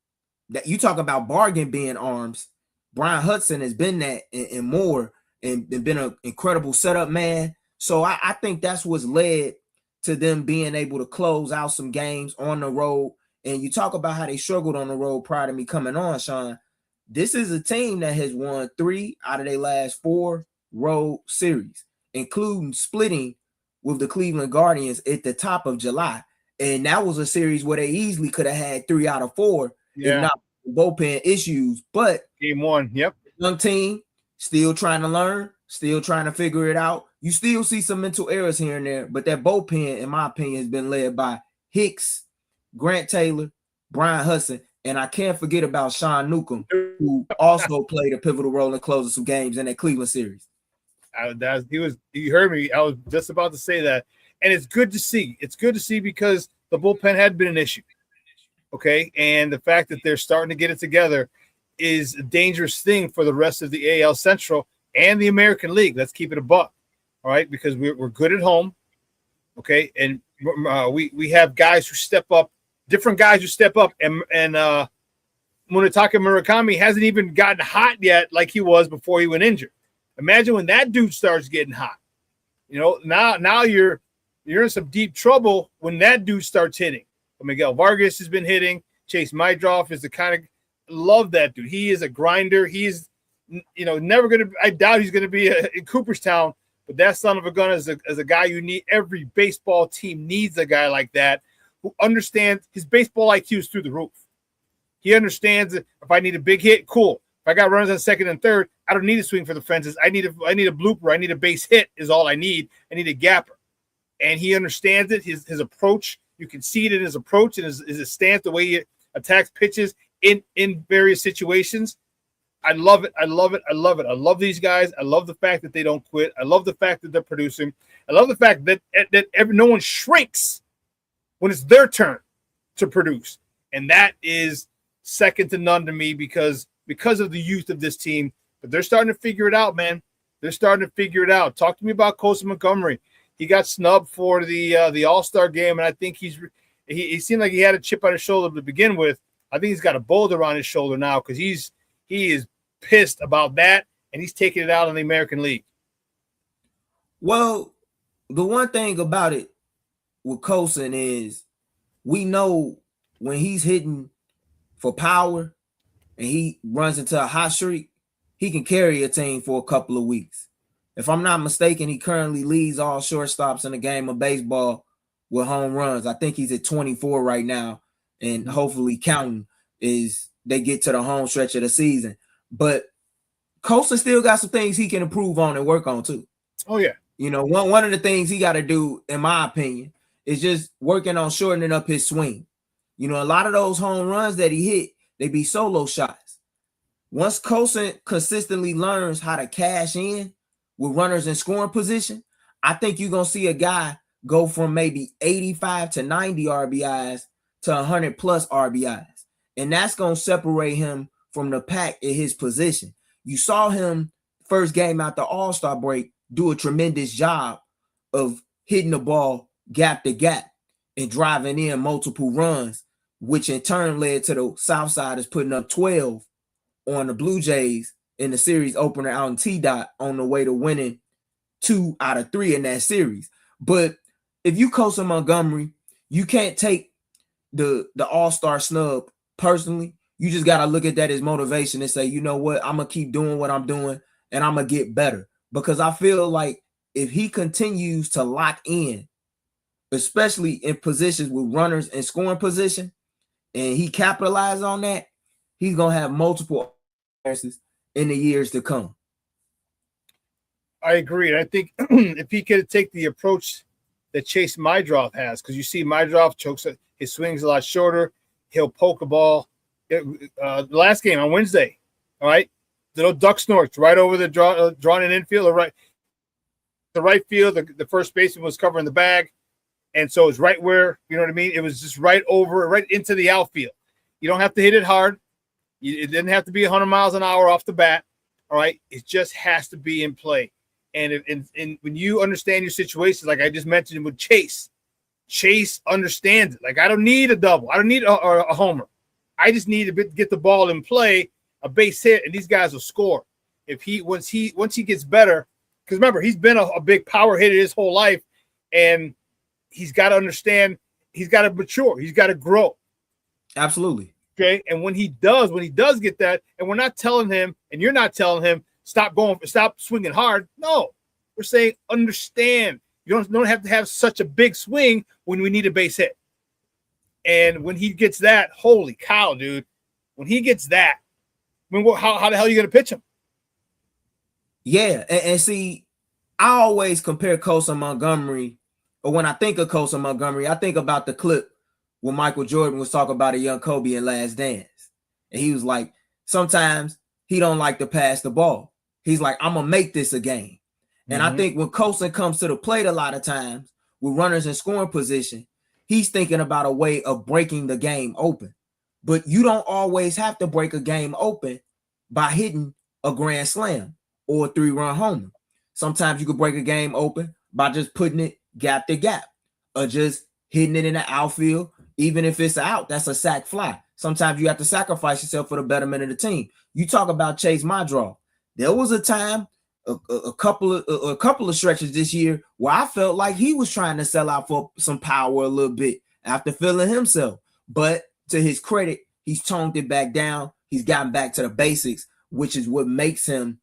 that you talk about bargain being arms, Brian Hudson has been that and more, and been an incredible setup man. So I think that's what's led to them being able to close out some games on the road. And you talk about how they struggled on the road prior to me coming on, Shawn. This is a team that has won 3 out of their last 4 road series, including splitting with the Cleveland Guardians at the top of July. And that was a series where they easily could have had 3 out of 4 if not bullpen issues. But game 1, young team, still trying to learn, still trying to figure it out. You still see some mental errors here and there, but that bullpen, in my opinion, has been led by Hicks, Grant Taylor, Brian Hudson, and I can't forget about Sean Newcomb, who also played a pivotal role in closing some games in that Cleveland series. You heard me. I was just about to say that. And it's good to see. It's good to see because the bullpen had been an issue. Okay. And the fact that they're starting to get it together is a dangerous thing for the rest of the AL Central and the American League. Let's keep it a buck. All right. Because we're good at home. Okay. And we have guys who step up, different guys who step up. And Munetaka Murakami hasn't even gotten hot yet like he was before he went injured. Imagine when that dude starts getting hot. Now you're in some deep trouble when that dude starts hitting. Miguel Vargas has been hitting. Chase Maidroff is the kind of love that dude. He is a grinder. He's, never going to, I doubt he's going to be in Cooperstown, but that son of a gun is a guy you need. Every baseball team needs a guy like that who understands his baseball IQ is through the roof. He understands that if I need a big hit, cool. If I got runners on second and third, I don't need to swing for the fences. I need a blooper. I need a base hit is all I need. I need a gapper. And he understands it. His approach, you can see it in his approach and his stance, the way he attacks pitches in various situations. I love it. I love it. I love it. I love these guys. I love the fact that they don't quit. I love the fact that they're producing. I love the fact that no one shrinks when it's their turn to produce. And that is second to none to me because of the youth of this team. But they're starting to figure it out, man. They're starting to figure it out. Talk to me about Colson Montgomery. He got snubbed for the All-Star game, and I think he seemed like he had a chip on his shoulder to begin with. I think he's got a boulder on his shoulder now because he is pissed about that, and he's taking it out on the American League. Well, the one thing about it with Colson is we know when he's hitting for power and he runs into a hot streak, he can carry a team for a couple of weeks. If I'm not mistaken, he currently leads all shortstops in the game of baseball with home runs. I think he's at 24 right now, and hopefully counting is they get to the home stretch of the season. But Colson still got some things he can improve on and work on too. Oh, yeah. One of the things he got to do, in my opinion, is just working on shortening up his swing. A lot of those home runs that he hit, they be solo shots. Once Colson consistently learns how to cash in with runners in scoring position, I think you're going to see a guy go from maybe 85 to 90 RBIs to 100 plus RBIs. And that's going to separate him from the pack in his position. You saw him first game out the All-Star break do a tremendous job of hitting the ball gap to gap and driving in multiple runs, which in turn led to the Southsiders putting up 12 on the Blue Jays in the series opener out in T-Dot on the way to winning 2 out of 3 in that series. But if you Colson Montgomery, you can't take the All-Star snub personally. You just got to look at that as motivation and say, you know what, I'm going to keep doing what I'm doing and I'm going to get better. Because I feel like if he continues to lock in, especially in positions with runners in scoring position, and he capitalizes on that, he's going to have multiple chances in the years to come. I agree. And I think if he could take the approach that Chase Mydroff has, because you see Mydroff chokes, his swing's a lot shorter. He'll poke a ball. The last game on Wednesday, all right, little duck snorts right over the drawn in infield, or right the right field. The first baseman was covering the bag, and so it's right where, you know what I mean. It was just right into the outfield. You don't have to hit it hard. It didn't have to be 100 miles an hour off the bat. All right, it just has to be in play. And when you understand your situations, like I just mentioned with Chase understands it. Like, I don't need a double. I don't need a homer. I just need to get the ball in play, a base hit, and these guys will score. Once he gets better, because remember, he's been a big power hitter his whole life, and he's got to understand, he's got to mature, he's got to grow. Absolutely. Okay, and when he does get that, and we're not telling him, and you're not telling him, stop swinging hard. No, we're saying understand. You don't have to have such a big swing when we need a base hit. And when he gets that, holy cow, dude! When he gets that, I mean, how the hell are you going to pitch him? Yeah, and see, I always compare Colson Montgomery, or when I think of Colson Montgomery, I think about the clip when Michael Jordan was talking about a young Kobe in Last Dance, and he was like, sometimes he don't like to pass the ball. He's like, I'm gonna make this a game. And I think when Colson comes to the plate a lot of times with runners in scoring position, he's thinking about a way of breaking the game open. But you don't always have to break a game open by hitting a grand slam or a 3-run homer. Sometimes you could break a game open by just putting it gap to gap or just hitting it in the outfield. Even if it's out, that's a sac fly. Sometimes you have to sacrifice yourself for the betterment of the team. You talk about Chase Mydroff. There was a time, a couple of stretches this year where I felt like he was trying to sell out for some power a little bit after feeling himself. But to his credit, he's toned it back down he's gotten back to the basics, which is what makes him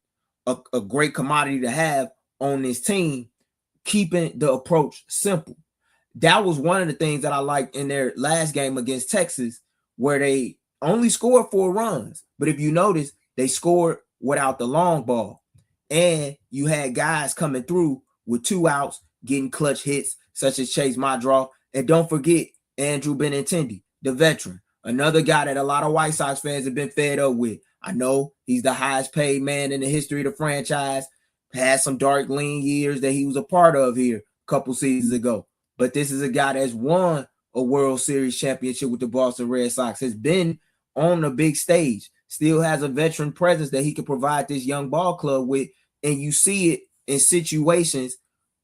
a great commodity to have on this team, keeping the approach simple. That was one of the things that I liked in their last game against Texas, where they only scored 4 runs. But if you notice, they scored without the long ball. And you had guys coming through with 2 outs, getting clutch hits, such as Chase Madroff. And don't forget Andrew Benintendi, the veteran, another guy that a lot of White Sox fans have been fed up with. I know he's the highest paid man in the history of the franchise, had some dark, lean years that he was a part of here a couple seasons ago. But this is a guy that's won a World Series championship with the Boston Red Sox, has been on the big stage, still has a veteran presence that he can provide this young ball club with. And you see it in situations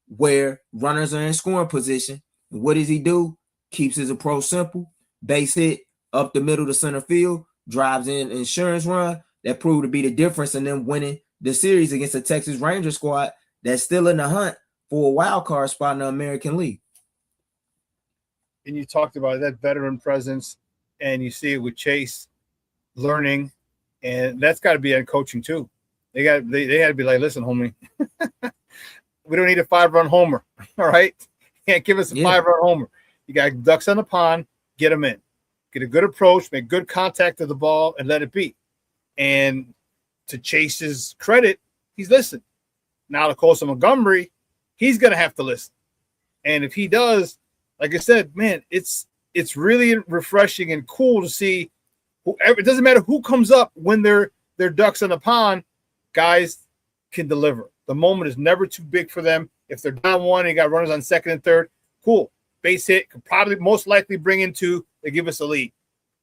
where runners are in scoring position. And what does he do? Keeps his approach simple, base hit up the middle to center field, drives in insurance run that proved to be the difference in them winning the series against the Texas Ranger squad that's still in the hunt for a wild card spot in the American League. And you talked about that veteran presence, and you see it with Chase learning, and that's got to be on coaching too. They got to be like, listen, homie, we don't need a 5-run homer. All right, you can't give us a 5-run homer. You got ducks on the pond, get them in, get a good approach, make good contact of the ball, and let it be. And to Chase's credit, he's listened. Now to Colson Montgomery, he's gonna have to listen, and if he does, like I said, man, it's really refreshing and cool to see whoever. It doesn't matter who comes up when they're ducks on the pond, guys can deliver. The moment is never too big for them. If they're down 1 and you got runners on second and third, cool. Base hit could probably most likely bring in 2. They give us a lead.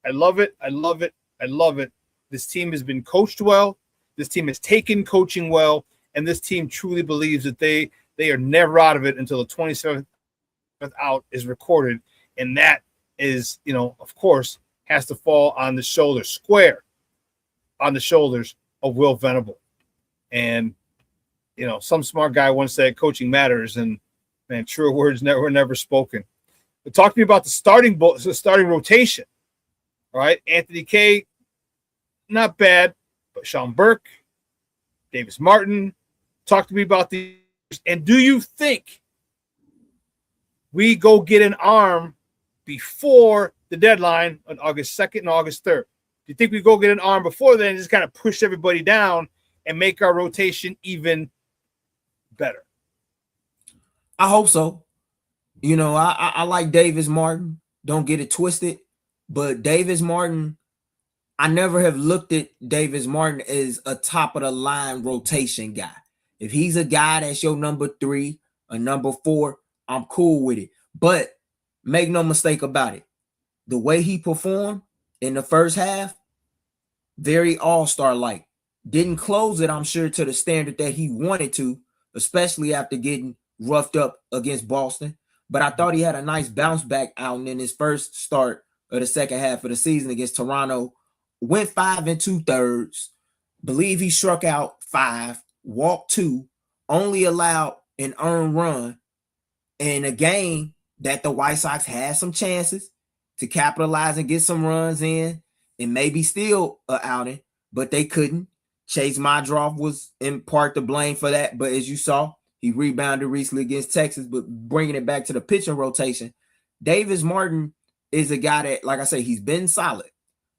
I love it. I love it. I love it. This team has been coached well. This team has taken coaching well, and this team truly believes that they are never out of it until the 27th out is recorded, and that is, of course, has to fall on the shoulders, square on the shoulders of Will Venable. And some smart guy once said coaching matters, and man, truer words were never spoken. But talk to me about the starting rotation. All right, Anthony Kay, not bad, but Sean Burke, Davis Martin. Talk to me about these, and do you think we go get an arm before the deadline on August 2nd and August 3rd? Do you think we go get an arm before then and just kind of push everybody down and make our rotation even better? I hope so. I like Davis Martin. Don't get it twisted. But Davis Martin, I never have looked at Davis Martin as a top-of-the-line rotation guy. If he's a guy that's your number 3 or number 4, I'm cool with it. But make no mistake about it. The way he performed in the first half, very all-star-like. Didn't close it, I'm sure, to the standard that he wanted to, especially after getting roughed up against Boston. But I thought he had a nice bounce back out in his first start of the second half of the season against Toronto. Went 5 2/3. Believe he struck out 5, walked 2, only allowed an earned run in a game that the White Sox had some chances to capitalize and get some runs in and maybe steal an outing, but they couldn't. Chase Madroff was in part to blame for that, but as you saw, he rebounded recently against Texas. But bringing it back to the pitching rotation, Davis Martin is a guy that, like I say, he's been solid,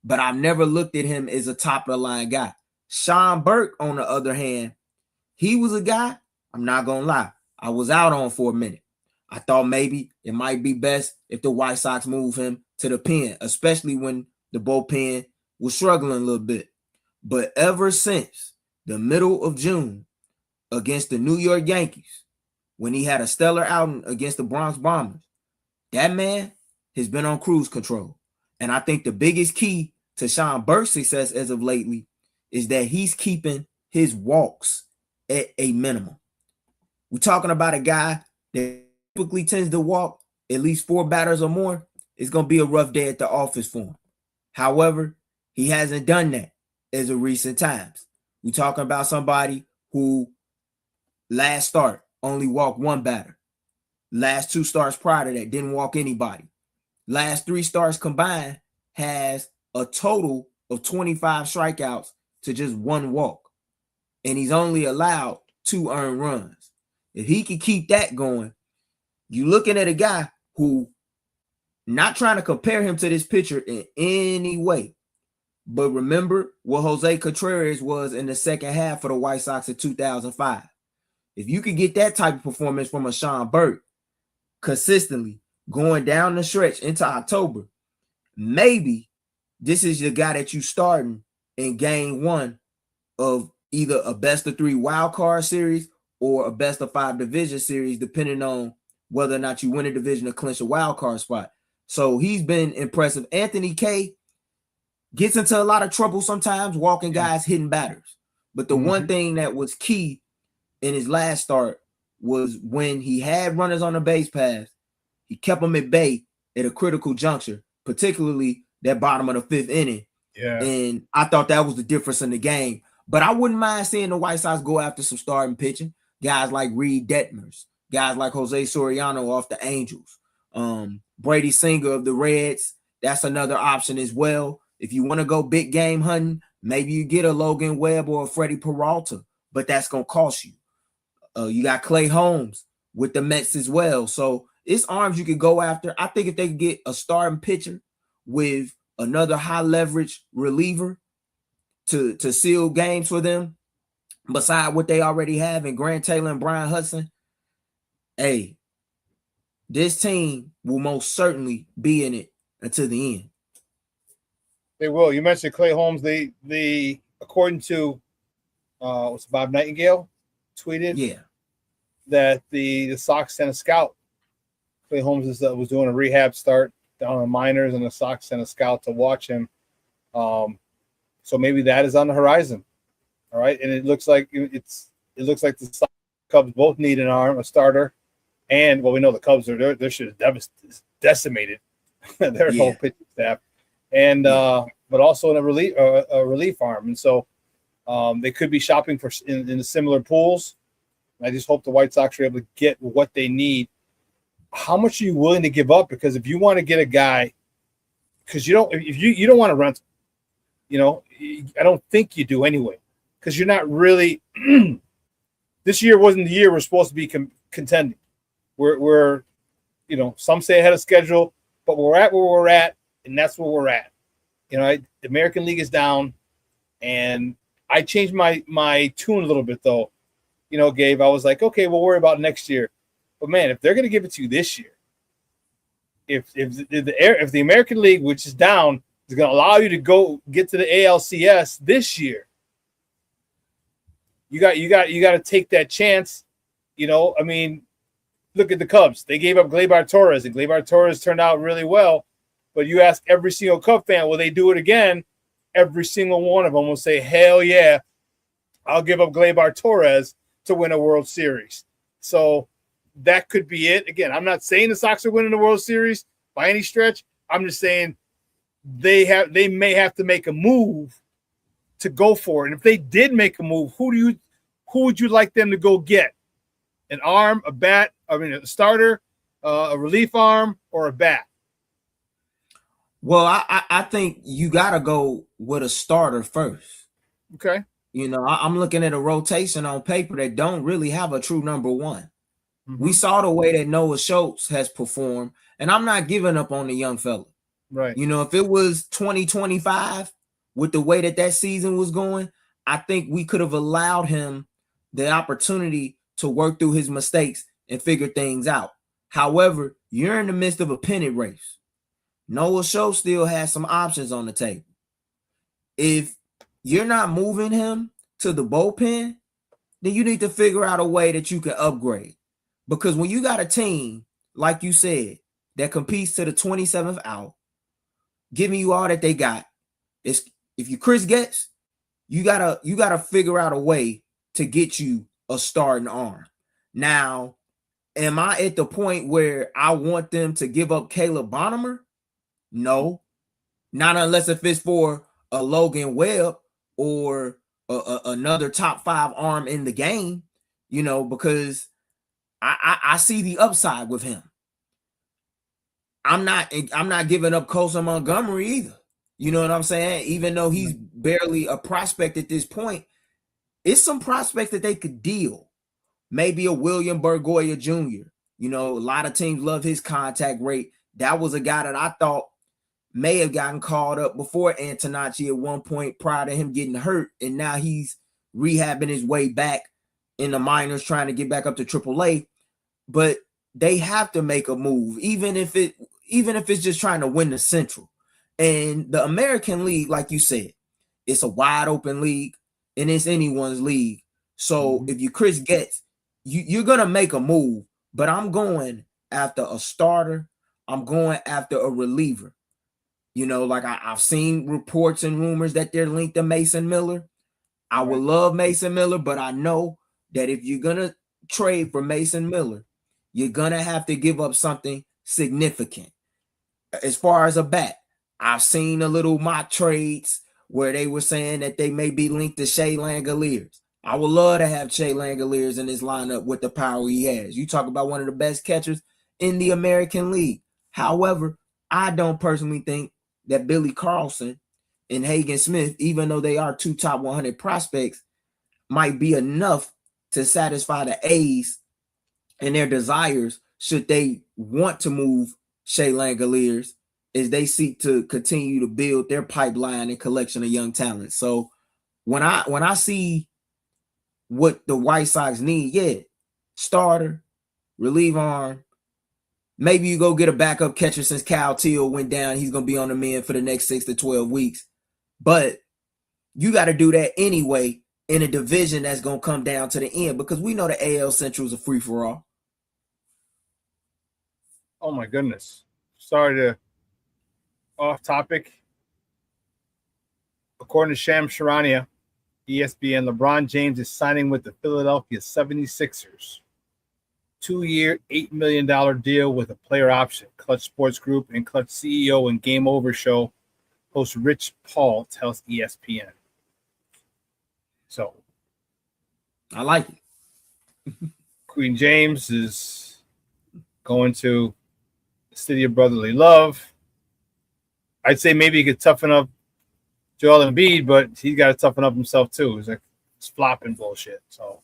but I've never looked at him as a top-of-the-line guy. Sean Burke, on the other hand, he was a guy, I'm not going to lie, I was out on for a minute. I thought maybe it might be best if the White Sox move him to the pen, especially when the bullpen was struggling a little bit. But ever since the middle of June against the New York Yankees, when he had a stellar outing against the Bronx Bombers, that man has been on cruise control. And I think the biggest key to Sean Burke's success as of lately is that he's keeping his walks at a minimum. We're talking about a guy that typically tends to walk at least 4 batters or more. It's going to be a rough day at the office for him. However, he hasn't done that as of recent times. We're talking about somebody who last start only walked 1 batter. Last 2 starts prior to that didn't walk anybody. Last 3 starts combined has a total of 25 strikeouts to just 1 walk. And he's only allowed 2 earned runs. If he can keep that going, you're looking at a guy who, not trying to compare him to this pitcher in any way, but remember what Jose Contreras was in the second half for the White Sox in 2005. If you could get that type of performance from a Sean Burke consistently going down the stretch into October, maybe this is the guy that you starting in game 1 of either a best of 3 wild card series or a best of 5 division series, depending on whether or not you win a division or clinch a wild card spot. So he's been impressive. Anthony K gets into a lot of trouble sometimes, walking guys, hitting batters. But the one thing that was key in his last start was when he had runners on the base pass, he kept them at bay at a critical juncture, particularly that bottom of the 5th inning. Yeah. And I thought that was the difference in the game. But I wouldn't mind seeing the White Sox go after some starting pitching. Guys like Reed Detmers, guys like Jose Soriano off the Angels, Brady Singer of the Reds. That's another option as well. If you want to go big game hunting, maybe you get a Logan Webb or a Freddie Peralta, but that's going to cost you. You got Clay Holmes with the Mets as well. So it's arms you could go after. I think if they could get a starting pitcher with another high leverage reliever to seal games for them, beside what they already have in Grant Taylor and Brian Hudson, hey, this team will most certainly be in it until the end. They will. You mentioned Clay Holmes. They according to what's Bob Nightingale tweeted, that the Sox sent a scout. Clay Holmes was doing a rehab start down in the minors, and the Sox sent a scout to watch him. So maybe that is on the horizon. All right, and it looks like the Sox, Cubs both need an arm, a starter, and well, we know the Cubs are their shit is decimated, their whole pitching staff, and but also in a relief arm, and so they could be shopping for in the similar pools. I just hope the White Sox are able to get what they need. How much are you willing to give up? Because if you want to get a guy, because you don't want to rent, I don't think you do anyway. Because you're not really this year wasn't the year we're supposed to be contending. We're some say ahead of schedule, but we're at where we're at, and that's where we're at. The American League is down, and I changed my tune a little bit though. Gabe, I was like, okay, we'll worry about next year. But man, if they're going to give it to you this year, if the American League, which is down, is going to allow you to go get to the ALCS this year, you got to take that chance. I mean, look at the Cubs. They gave up Gleyber Torres, and Gleyber Torres turned out really well. But you ask every single Cub fan, will they do it again? Every single one of them will say, hell yeah, I'll give up Gleyber Torres to win a World Series. So that could be it. Again, I'm not saying the Sox are winning the World Series by any stretch. I'm just saying they may have to make a move to go for it. And if they did make a move, who would you like them to go get? An arm, a bat, a starter, a relief arm, or a bat? Well, I think you got to go with a starter first. Okay. I'm looking at a rotation on paper that don't really have a true number one. Mm-hmm. We saw the way that Noah Schultz has performed, and I'm not giving up on the young fella. Right. If it was 2025 with the way that season was going, I think we could have allowed him the opportunity to work through his mistakes and figure things out. However, you're in the midst of a pennant race. Noah Schultz still has some options on the table. If you're not moving him to the bullpen, then you need to figure out a way that you can upgrade. Because when you got a team, like you said, that competes to the 27th out, giving you all that they got, if you Chris Getz, you gotta figure out a way to get you a starting arm. Now, am I at the point where I want them to give up Caleb Bonham? No, not unless if it's for a Logan Webb or another top 5 arm in the game, because I see the upside with him. I'm not giving up Colson Montgomery either. You know what I'm saying? Even though he's barely a prospect at this point, it's some prospects that they could deal. Maybe a William Burgoya Jr. You know, a lot of teams love his contact rate. That was a guy that I thought may have gotten called up before Antonacci at one point prior to him getting hurt, and now he's rehabbing his way back in the minors, trying to get back up to AAA. But they have to make a move, even if it's just trying to win the Central. And the American League, like you said, it's a wide open league, and it's anyone's league. So if you Chris Getz, you're gonna make a move. But I'm going after a starter. I'm going after a reliever. You know, like I've seen reports and rumors that they're linked to Mason Miller. I would love Mason Miller, but I know that if you're gonna trade for Mason Miller, you're gonna have to give up something significant. As far as a bat, I've seen a little mock trades where they were saying that they may be linked to Shea Langoliers. I would love to have Shea Langoliers in this lineup with the power he has. You talk about one of the best catchers in the American League. However, I don't personally think that Billy Carlson and Hagen Smith, even though they are two top 100 prospects, might be enough to satisfy the A's and their desires should they want to move Shea Langoliers as they seek to continue to build their pipeline and collection of young talent. So when I see what the White Sox need, starter, relief arm, maybe you go get a backup catcher since Kyle Teal went down. He's going to be on the mend for the next 6 to 12 weeks. But you got to do that anyway in a division that's going to come down to the end, because we know the AL Central is a free-for-all. Oh, my goodness. Sorry to off topic. According to Shams Charania, ESPN, LeBron James is signing with the Philadelphia 76ers. 2-year, $8 million deal with a player option. Clutch Sports Group and Clutch CEO and Game Over show host Rich Paul tells ESPN. So, I like it. Queen James is going to the city of brotherly love. I'd say maybe he could toughen up Joel Embiid, but he's got to toughen up himself too. It's like it's flopping bullshit. So,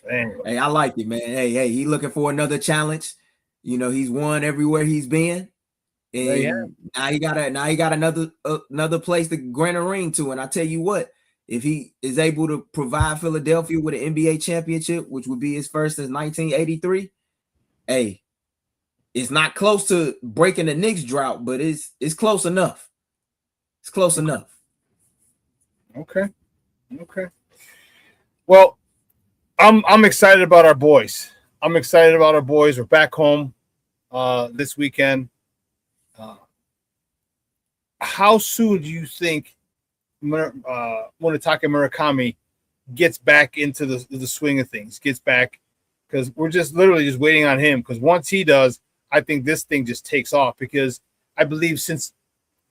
anyway. Hey, I like it, man. Hey, he looking for another challenge. You know, he's won everywhere he's been, and now he got another place to grant a ring to. And I tell you what, if he is able to provide Philadelphia with an NBA championship, which would be his first since 1983, hey, it's not close to breaking the Knicks drought, but it's close enough. It's close enough. Okay. Well, I'm excited about our boys. We're back home this weekend. How soon do you think Munetaka Murakami gets back into the swing of things? Gets back, because we're just literally just waiting on him. Because once he does, I think this thing just takes off. Because I believe since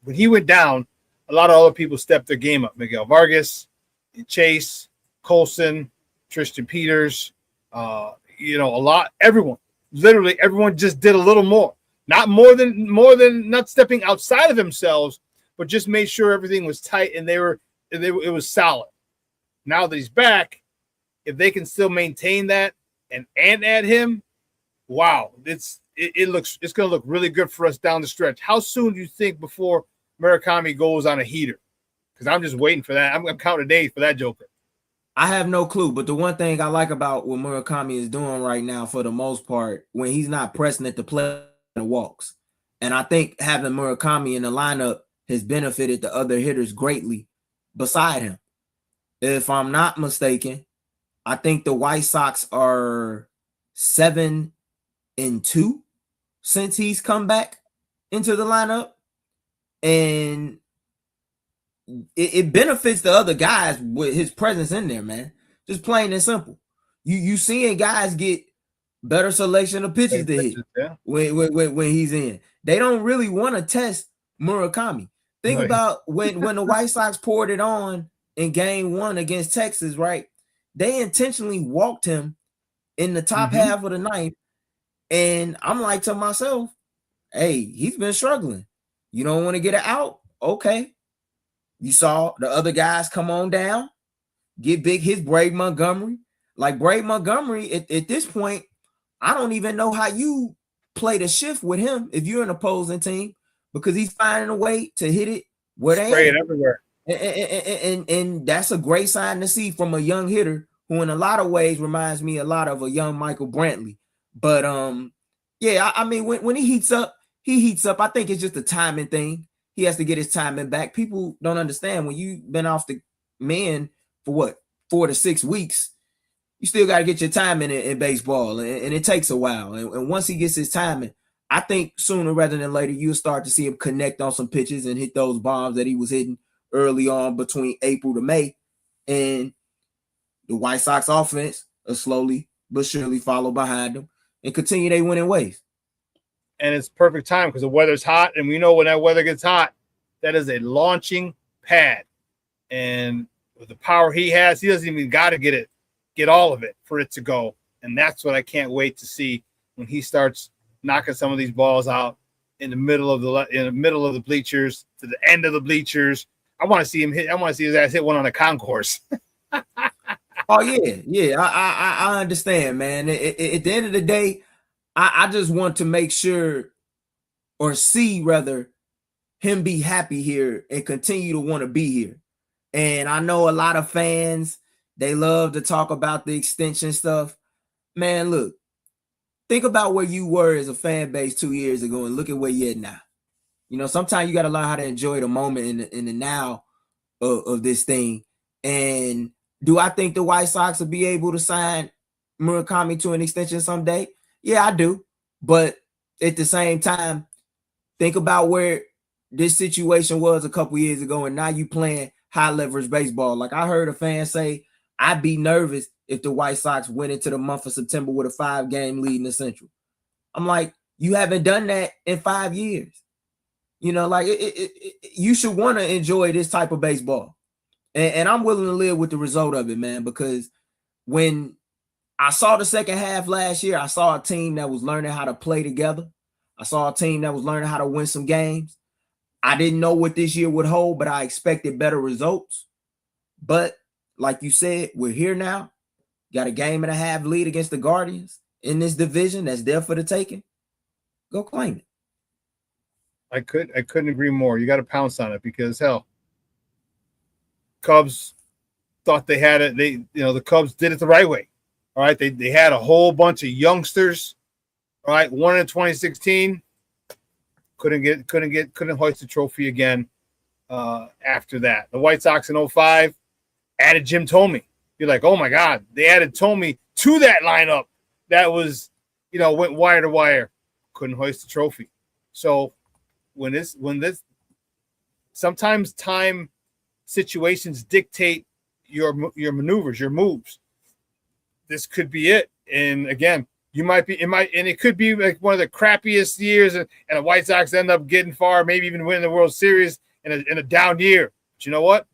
when he went down, a lot of other people stepped their game up. Miguel Vargas, Chase, Colson, Tristan Peters, everyone just did a little more. Not more than not stepping outside of themselves, but just made sure everything was tight and it was solid. Now that he's back, if they can still maintain that and add him, wow, it's going to look really good for us down the stretch. How soon do you think before Murakami goes on a heater? Because I'm just waiting for that. I'm counting days for that joker. I have no clue, but the one thing I like about what Murakami is doing right now, for the most part, when he's not pressing at the plate, the walks. And I think having Murakami in the lineup has benefited the other hitters greatly beside him. If I'm not mistaken, I think the White Sox are 7-2 since he's come back into the lineup. And it benefits the other guys with his presence in there, man. Just plain and simple. You seeing guys get better selection of pitches to hit when he's in. They don't really want to test Murakami. Think about when the White Sox poured it on in game 1 against Texas, right? They intentionally walked him in the top half of the ninth. And I'm like to myself, hey, he's been struggling. You don't want to get it out? okay, you saw the other guys come on down, get big hits, Brave Montgomery. Like Brave Montgomery, at this point, I don't even know how you play the shift with him if you're an opposing team, because he's finding a way to hit it where they spray at. it everywhere. And that's a great sign to see from a young hitter who in a lot of ways reminds me a lot of a young Michael Brantley. But yeah, I mean, when he heats up, he heats up. I think it's just a timing thing. He has to get his timing back. People don't understand when you've been off the men for what, 4 to 6 weeks, you still got to get your timing in baseball, and it takes a while. And once he gets his timing, I think sooner rather than later, you'll start to see him connect on some pitches and hit those bombs that he was hitting early on between April to May. And the White Sox offense will slowly but surely follow behind them and continue their winning ways. And it's perfect time because the weather's hot, and we know when that weather gets hot, that is a launching pad. And with the power he has, he doesn't even got to get all of it for it to go. And that's what I can't wait to see when he starts knocking some of these balls out in the middle of the bleachers to the end of the bleachers. I want to see him hit. I want to see his ass hit one on a concourse. Oh yeah. I understand, man. At the end of the day, I just want to make sure, or see rather, him be happy here and continue to want to be here. And I know a lot of fans, they love to talk about the extension stuff. Man, look, think about where you were as a fan base 2 years ago and look at where you're at now. You know, sometimes you got to learn how to enjoy the moment in the now of this thing. And do I think the White Sox will be able to sign Murakami to an extension someday? Yeah, I do. But at the same time, think about where this situation was a couple years ago, and now you playing high leverage baseball. Like I heard a fan say, I'd be nervous if the White Sox went into the month of September with a 5-game lead in the Central. I'm like, you haven't done that in 5 years. You know, like you should want to enjoy this type of baseball. And I'm willing to live with the result of it, man, because when I saw the second half last year, I saw a team that was learning how to play together. I saw a team that was learning how to win some games. I didn't know what this year would hold, but I expected better results. But like you said, we're here now. Got a 1.5-game lead against the Guardians in this division that's there for the taking. Go claim it. I couldn't agree more. You got to pounce on it because hell, Cubs thought they had it. The Cubs did it the right way. All right, they had a whole bunch of youngsters. All right, won in 2016. Couldn't hoist the trophy again. After that, the White Sox in 2005 added Jim Thome. You're like, oh my God, they added Thome to that lineup. That was, went wire to wire. Couldn't hoist the trophy. So when this sometimes time situations dictate your maneuvers, your moves. This could be it. And again, it could be like one of the crappiest years, and the White Sox end up getting far, maybe even winning the World Series in a down year. But you know what?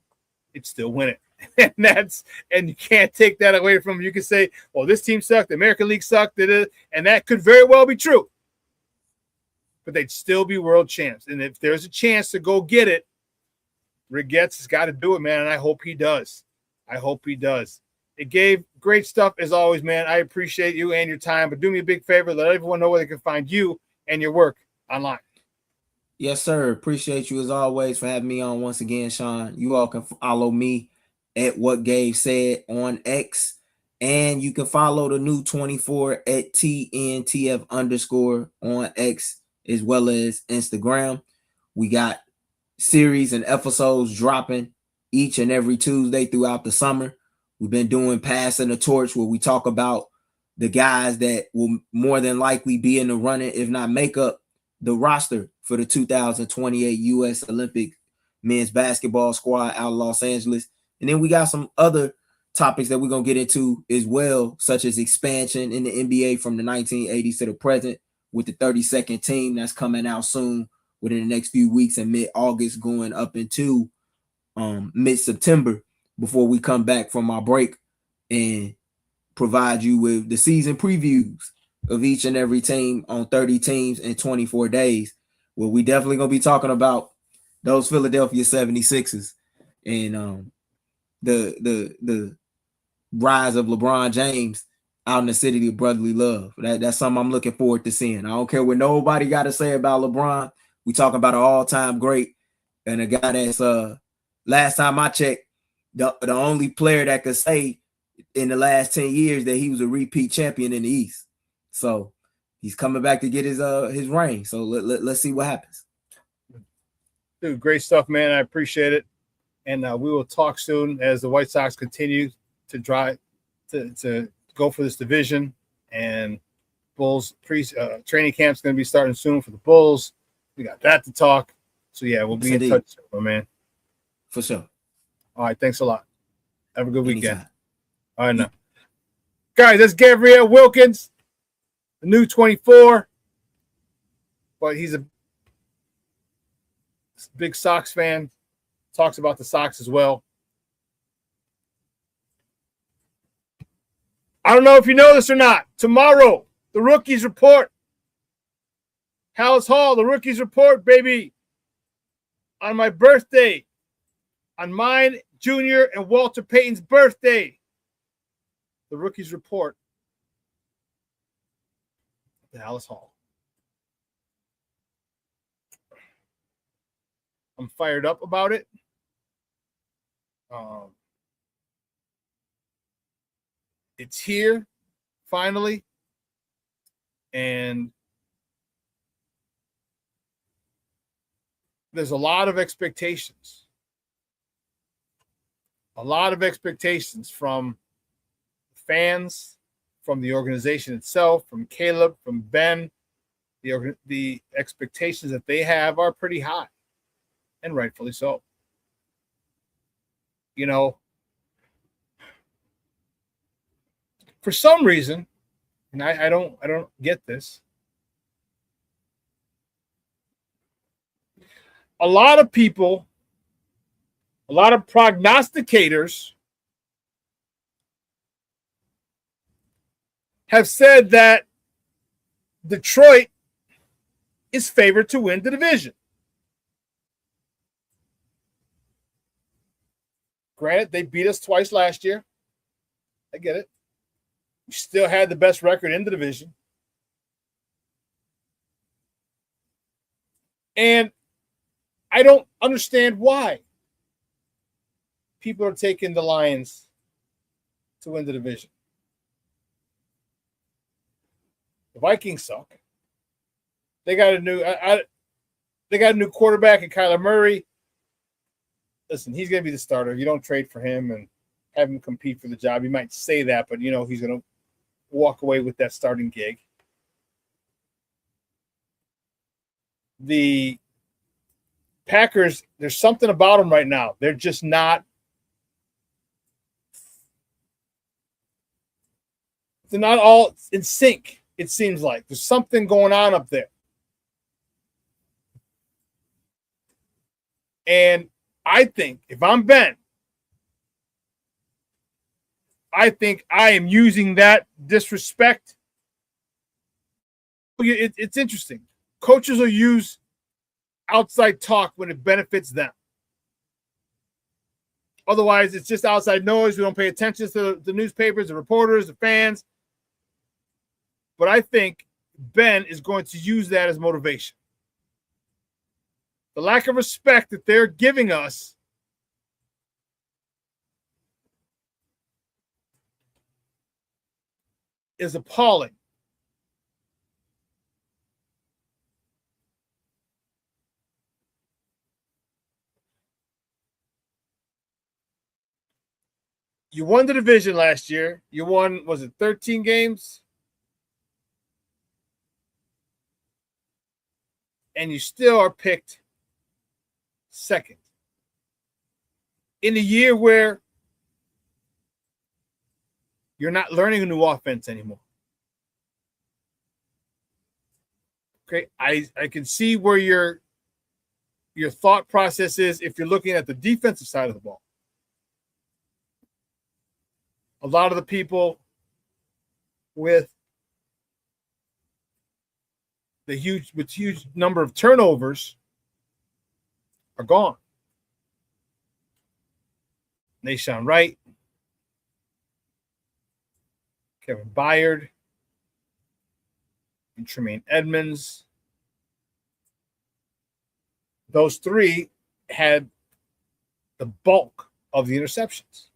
It's still winning. And you can't take that away from them. You can say, well, this team sucked, the American League sucked, and that could very well be true. But they'd still be world champs. And if there's a chance to go get it, Rick Getz has got to do it, man, and I hope he does. It gave great stuff as always, man. I appreciate you and your time, but do me a big favor. Let everyone know where they can find you and your work online. Yes, sir. Appreciate you as always for having me on once again, Shawn. You all can follow me at What Gabe Said on X, and you can follow the new 24 at TNTF_ on X as well as Instagram. We got series and episodes dropping each and every Tuesday throughout the summer. We've been doing Passing the Torch, where we talk about the guys that will more than likely be in the running, if not make up the roster for the 2028 U.S. Olympic men's basketball squad out of Los Angeles. And then we got some other topics that we're going to get into as well, such as expansion in the NBA from the 1980s to the present with the 32nd team that's coming out soon within the next few weeks in mid-August going up into mid-September before we come back from our break and provide you with the season previews of each and every team on 30 teams in 24 days, where we definitely going to be talking about those Philadelphia 76ers and the rise of LeBron James out in the city of brotherly love. That's something I'm looking forward to seeing. I don't care what nobody got to say about LeBron. We talking about an all-time great and a guy that's last time I checked, the only player that could say in the last 10 years that he was a repeat champion in the East. So he's coming back to get his ring. So let's see what happens. Dude, great stuff, man. I appreciate it. And we will talk soon as the White Sox continue to drive to go for this division. And Bulls training camp's going to be starting soon for the Bulls. We got that to talk. So, yeah, we'll be in touch soon, my man. For sure. All right, thanks a lot. Have a good weekend. Anytime. All right, now. Guys, that's Gabrielle Wilkins, the new 24. But he's a big Sox fan. Talks about the Sox as well. I don't know if you know this or not. Tomorrow, the Rookies Report. Hallis Hall, the Rookies Report, baby. On my birthday. On mine, Junior, and Walter Payton's birthday. The Rookies Report. The Hallis Hall. I'm fired up about it. It's here, finally. And there's a lot of expectations. A lot of expectations from fans, from the organization itself, from Caleb, from Ben. The expectations that they have are pretty high, and rightfully so. You know, for some reason, and I don't get this. A lot of people, a lot of prognosticators have said that Detroit is favored to win the division. Granted, they beat us twice last year. I get it. We still had the best record in the division. And I don't understand why people are taking the Lions to win the division. The Vikings suck. They got a new quarterback in Kyler Murray. Listen, he's going to be the starter. You don't trade for him and have him compete for the job. You might say that, but, he's going to walk away with that starting gig. The Packers, there's something about them right now. They're just not – they're not all in sync, it seems like. There's something going on up there. And I think if I'm Ben, I think I am using that disrespect. It's interesting. Coaches will use outside talk when it benefits them. Otherwise, it's just outside noise. We don't pay attention to the newspapers, the reporters, the fans. But I think Ben is going to use that as motivation. The lack of respect that they're giving us is appalling. You won the division last year. You won, was it 13 games? And you still are picked second. In a year where you're not learning a new offense anymore. Okay, I can see where your thought process is if you're looking at the defensive side of the ball. A lot of the people with the huge number of turnovers are gone. Nashawn Wright, Kevin Byard, and Tremaine Edmonds. Those three had the bulk of the interceptions.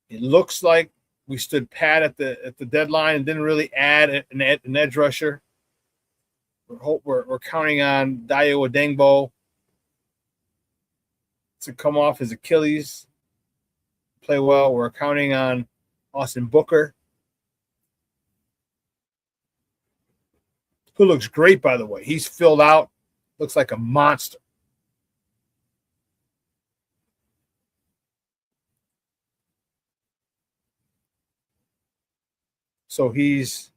It looks like we stood pat at the deadline and didn't really add an edge rusher. We're counting on Dayo Odengbo to come off his Achilles, play well. We're counting on Austin Booker, who looks great, by the way. He's filled out, looks like a monster. So he's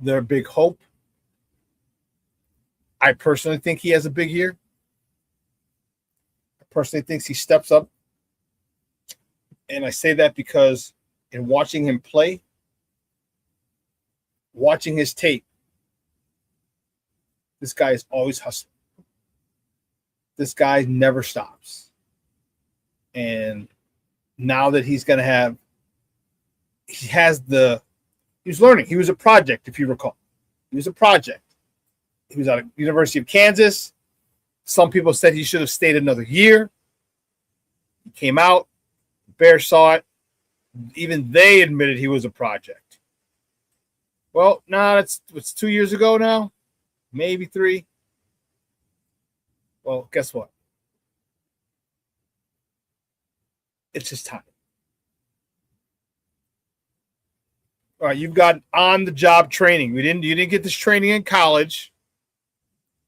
their big hope. I personally think he has a big year. I personally think he steps up. And I say that because in watching him play, watching his tape, this guy is always hustling. This guy never stops. And now that he's going to have, he was learning. He was a project, if you recall. He was a project. He was out of University of Kansas. Some people said he should have stayed another year. He came out. The Bears saw it. Even they admitted he was a project. Well, now it's 2 years ago now, maybe 3. Well, guess what? It's his time. All right, you've got on-the-job training. You didn't get this training in college.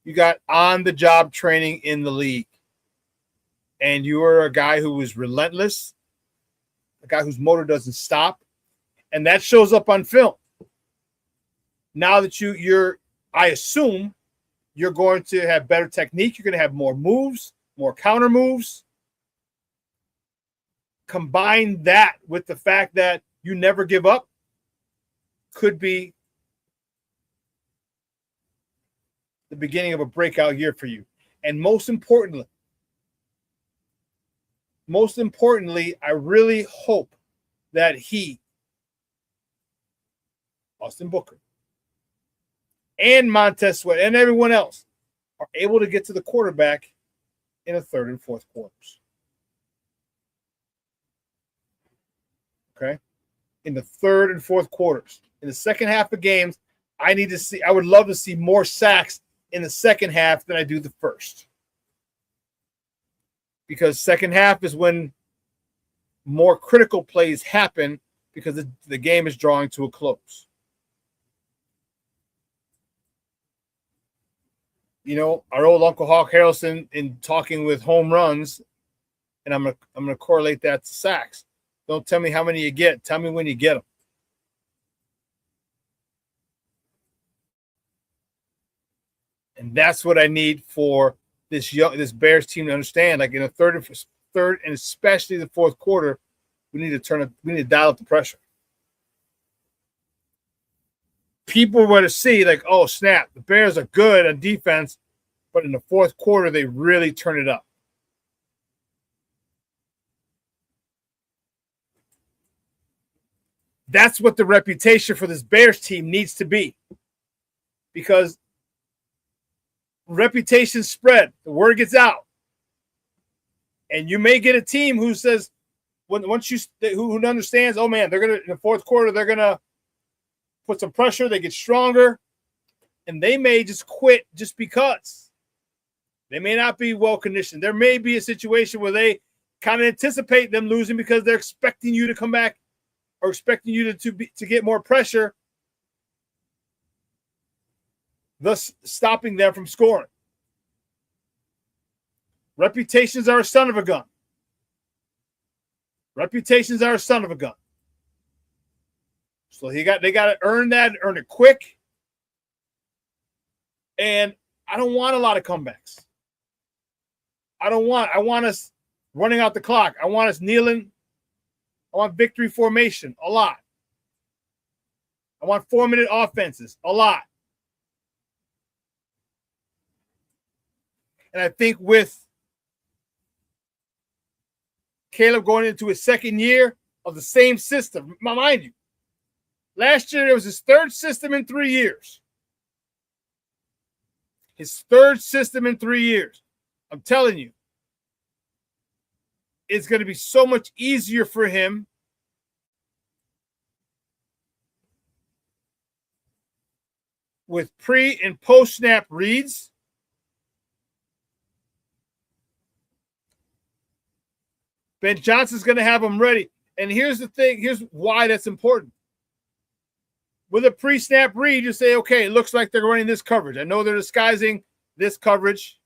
You got on-the-job training in the league. And you are a guy who is relentless, a guy whose motor doesn't stop, and that shows up on film. Now that I assume you're going to have better technique. You're going to have more moves, more counter moves. Combine that with the fact that you never give up, could be the beginning of a breakout year for you. And most importantly, I really hope that Austin Booker, and Montez Sweat, and everyone else are able to get to the quarterback in the third and fourth quarters. Okay? In the third and fourth quarters. In the second half of games, I would love to see more sacks in the second half than I do the first. Because second half is when more critical plays happen because the game is drawing to a close. You know, our old Uncle Hawk Harrelson, in talking with home runs, and I'm gonna correlate that to sacks. Don't tell me how many you get. Tell me when you get them. And that's what I need for this Bears team to understand. Like in the third and especially the fourth quarter, we need to dial up the pressure. People were to see like, oh snap, the Bears are good on defense, but in the fourth quarter they really turn it up. That's what the reputation for this Bears team needs to be, because reputation spread, the word gets out, and you may get a team who says, who understands, oh man, they're gonna in the fourth quarter they're gonna put some pressure, they get stronger, and they may just quit just because they may not be well conditioned. There may be a situation where they kind of anticipate them losing because they're expecting you to come back or expecting you to get more pressure, thus stopping them from scoring. Reputations are a son of a gun. Reputations are a son of a gun. So they got to earn that, earn it quick. And I don't want a lot of comebacks. I want us running out the clock. I want us kneeling. I want victory formation a lot. I want 4-minute offenses a lot. And I think with Caleb going into his second year of the same system, mind you, last year it was his third system in 3 years. His third system in 3 years. I'm telling you, it's going to be so much easier for him with pre and post snap reads. Ben Johnson's going to have them ready. And here's the thing. Here's why that's important. With a pre-snap read, you say, okay, it looks like they're running this coverage. I know they're disguising this coverage.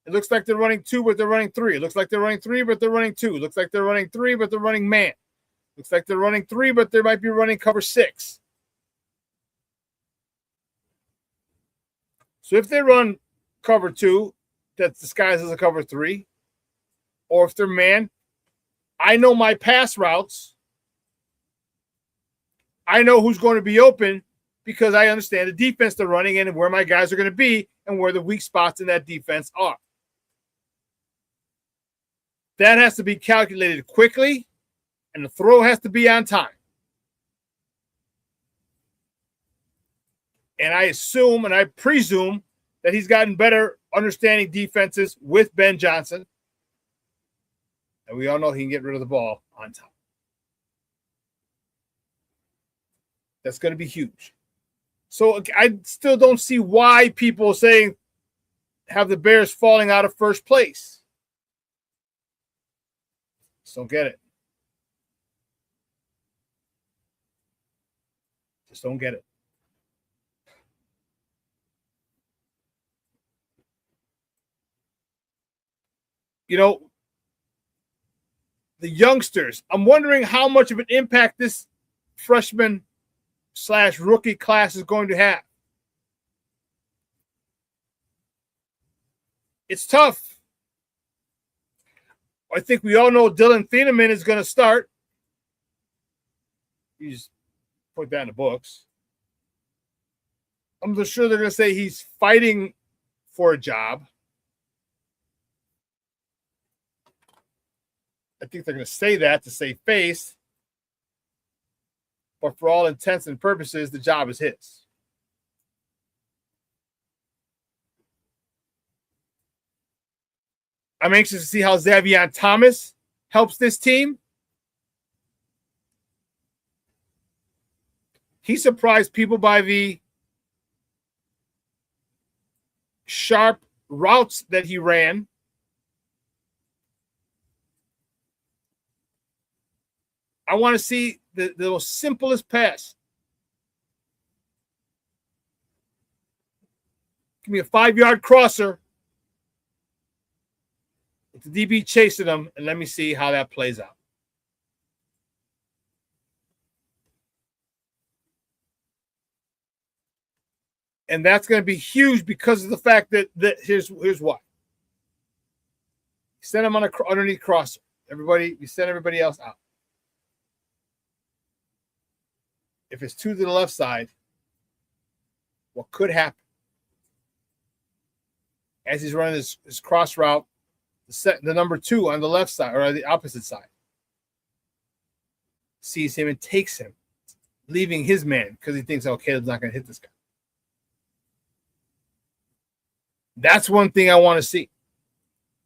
It looks like they're running 2, but they're running 3. It looks like they're running 3, but they're running 2. It looks like they're running 3, but they're running man. Looks like they're running 3, but they might be running cover 6. So if they run cover 2, that's disguised as a cover 3, or if they're man, I know my pass routes. I know who's going to be open because I understand the defense they're running in and where my guys are going to be and where the weak spots in that defense are. That has to be calculated quickly, and the throw has to be on time. And I assume and I presume that he's gotten better understanding defenses with Ben Johnson. And we all know he can get rid of the ball on time. That's going to be huge. So I still don't see why people saying have the Bears falling out of first place. Just don't get it. Just don't get it. You know, the youngsters, I'm wondering how much of an impact this freshman/rookie class is going to have. It's tough. I think we all know Dylan Thieneman is going to start. You just put that in the books. I'm sure they're going to say he's fighting for a job. I think they're going to say that to save face. But for all intents and purposes, the job is his. I'm anxious to see how Xavier Thomas helps this team. He surprised people by the sharp routes that he ran. I want to see the most simplest pass. Give me a 5-yard crosser. With the DB chasing them, and let me see how that plays out. And that's going to be huge because of the fact that here's why. You send them on underneath crosser. You send everybody else out. If it's 2 to the left side, what could happen? As he's running his cross route, the number 2 on the left side or the opposite side sees him and takes him, leaving his man because he thinks, oh, Caleb's not going to hit this guy. That's one thing I want to see.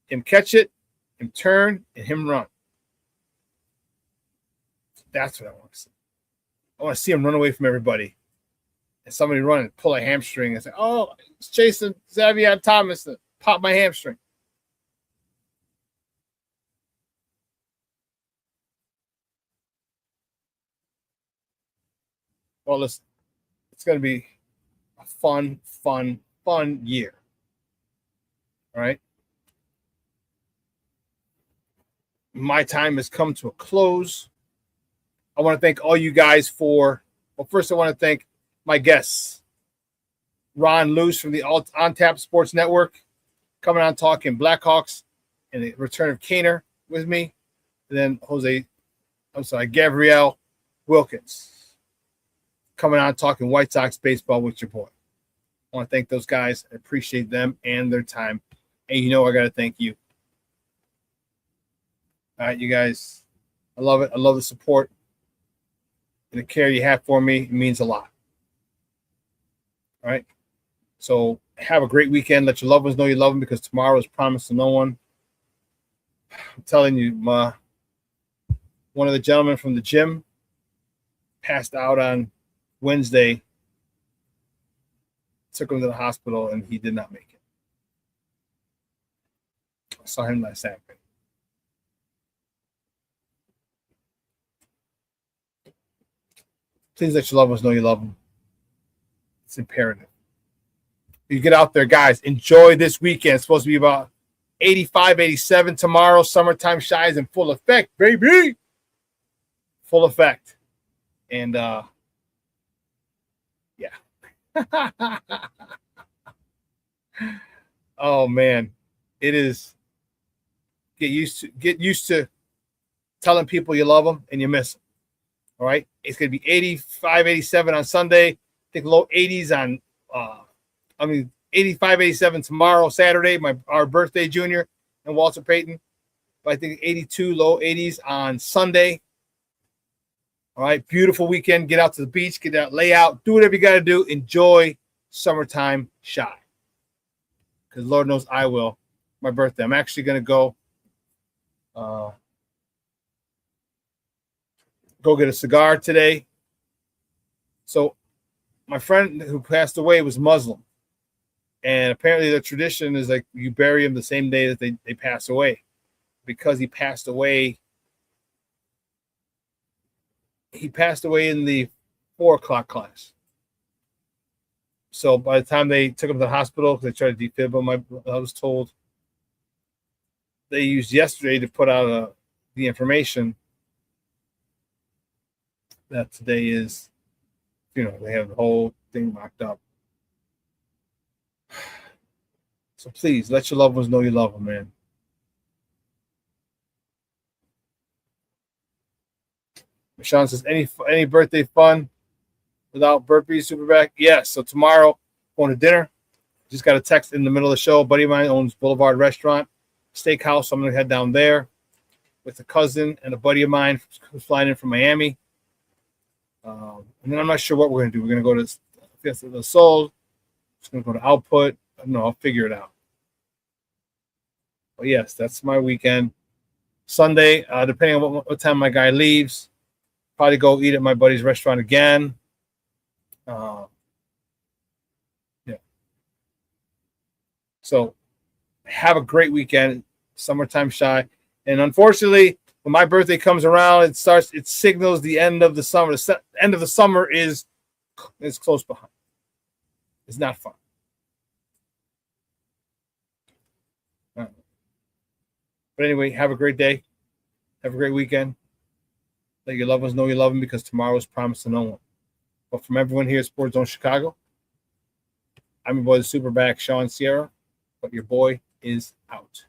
Him catch it, him turn, and him run. That's what I want to see. I want to see him run away from everybody. And somebody run and pull a hamstring and say, oh, it's chasing Xavier Thomas to pop my hamstring. Well, listen, it's going to be a fun year. All right? My time has come to a close. I want to thank all you guys first I want to thank my guests. Ron Luce from the On Tap Sports Network coming on talking Blackhawks and the return of Kaner with me. And then Gabrielle Wilkins coming on talking White Sox baseball with your boy. I want to thank those guys. I appreciate them and their time And you know I got to thank you. All right, you guys. I love it. I love the support and the care you have for me. It means a lot. All right. So have a great weekend. Let your loved ones know you love them, because tomorrow is promised to no one. I'm telling you, one of the gentlemen from the gym passed out on Wednesday. Took him to the hospital, and he did not make it. I saw him last Saturday. Please let your loved ones know you love them. It's imperative. You get out there, guys. Enjoy this weekend. It's supposed to be about 85, 87 tomorrow. Summertime Shy is in full effect, baby. Full effect. And, yeah. Oh, man. It is. Get used to telling people you love them and you miss them. All right. It's going to be 85, 87 on Sunday. I think low 80s on, 85, 87 tomorrow, Saturday, our birthday, Junior and Walter Payton. But I think 82, low 80s on Sunday. All right. Beautiful weekend. Get out to the beach, get out, lay out, do whatever you got to do. Enjoy Summertime Shy. Because Lord knows I will. My birthday. I'm actually going to go get a cigar today. So my friend who passed away was Muslim. And apparently the tradition is like you bury him the same day that they pass away. Because he passed away in the 4 o'clock class. So by the time they took him to the hospital, because they tried to defib him, I was told they used yesterday to put out the information that today is, they have the whole thing mocked up. So please let your loved ones know you love them, man. Shawn says, any birthday fun without burpees, SuperBack? Yes. So tomorrow, going to dinner. Just got a text in the middle of the show. A buddy of mine owns Boulevard Restaurant, Steakhouse. So I'm going to head down there with a cousin and a buddy of mine who's flying in from Miami. And then I'm not sure what we're going to do. We're going to go to Fiesta del Sol. Just going to go to Output. I don't know. I'll figure it out. But yes, that's my weekend. Sunday, depending on what time my guy leaves, probably go eat at my buddy's restaurant again. Yeah. So have a great weekend. Summertime Shy. And unfortunately, when my birthday comes around, it signals the end of the summer. The end of the summer is close behind. It's not fun. But anyway, have a great day. Have a great weekend. Let your loved ones know you love them, because tomorrow is promised to no one. But from everyone here at Sports Zone Chicago, I'm your boy, the SuperBack, Shawn Sierra. But your boy is out.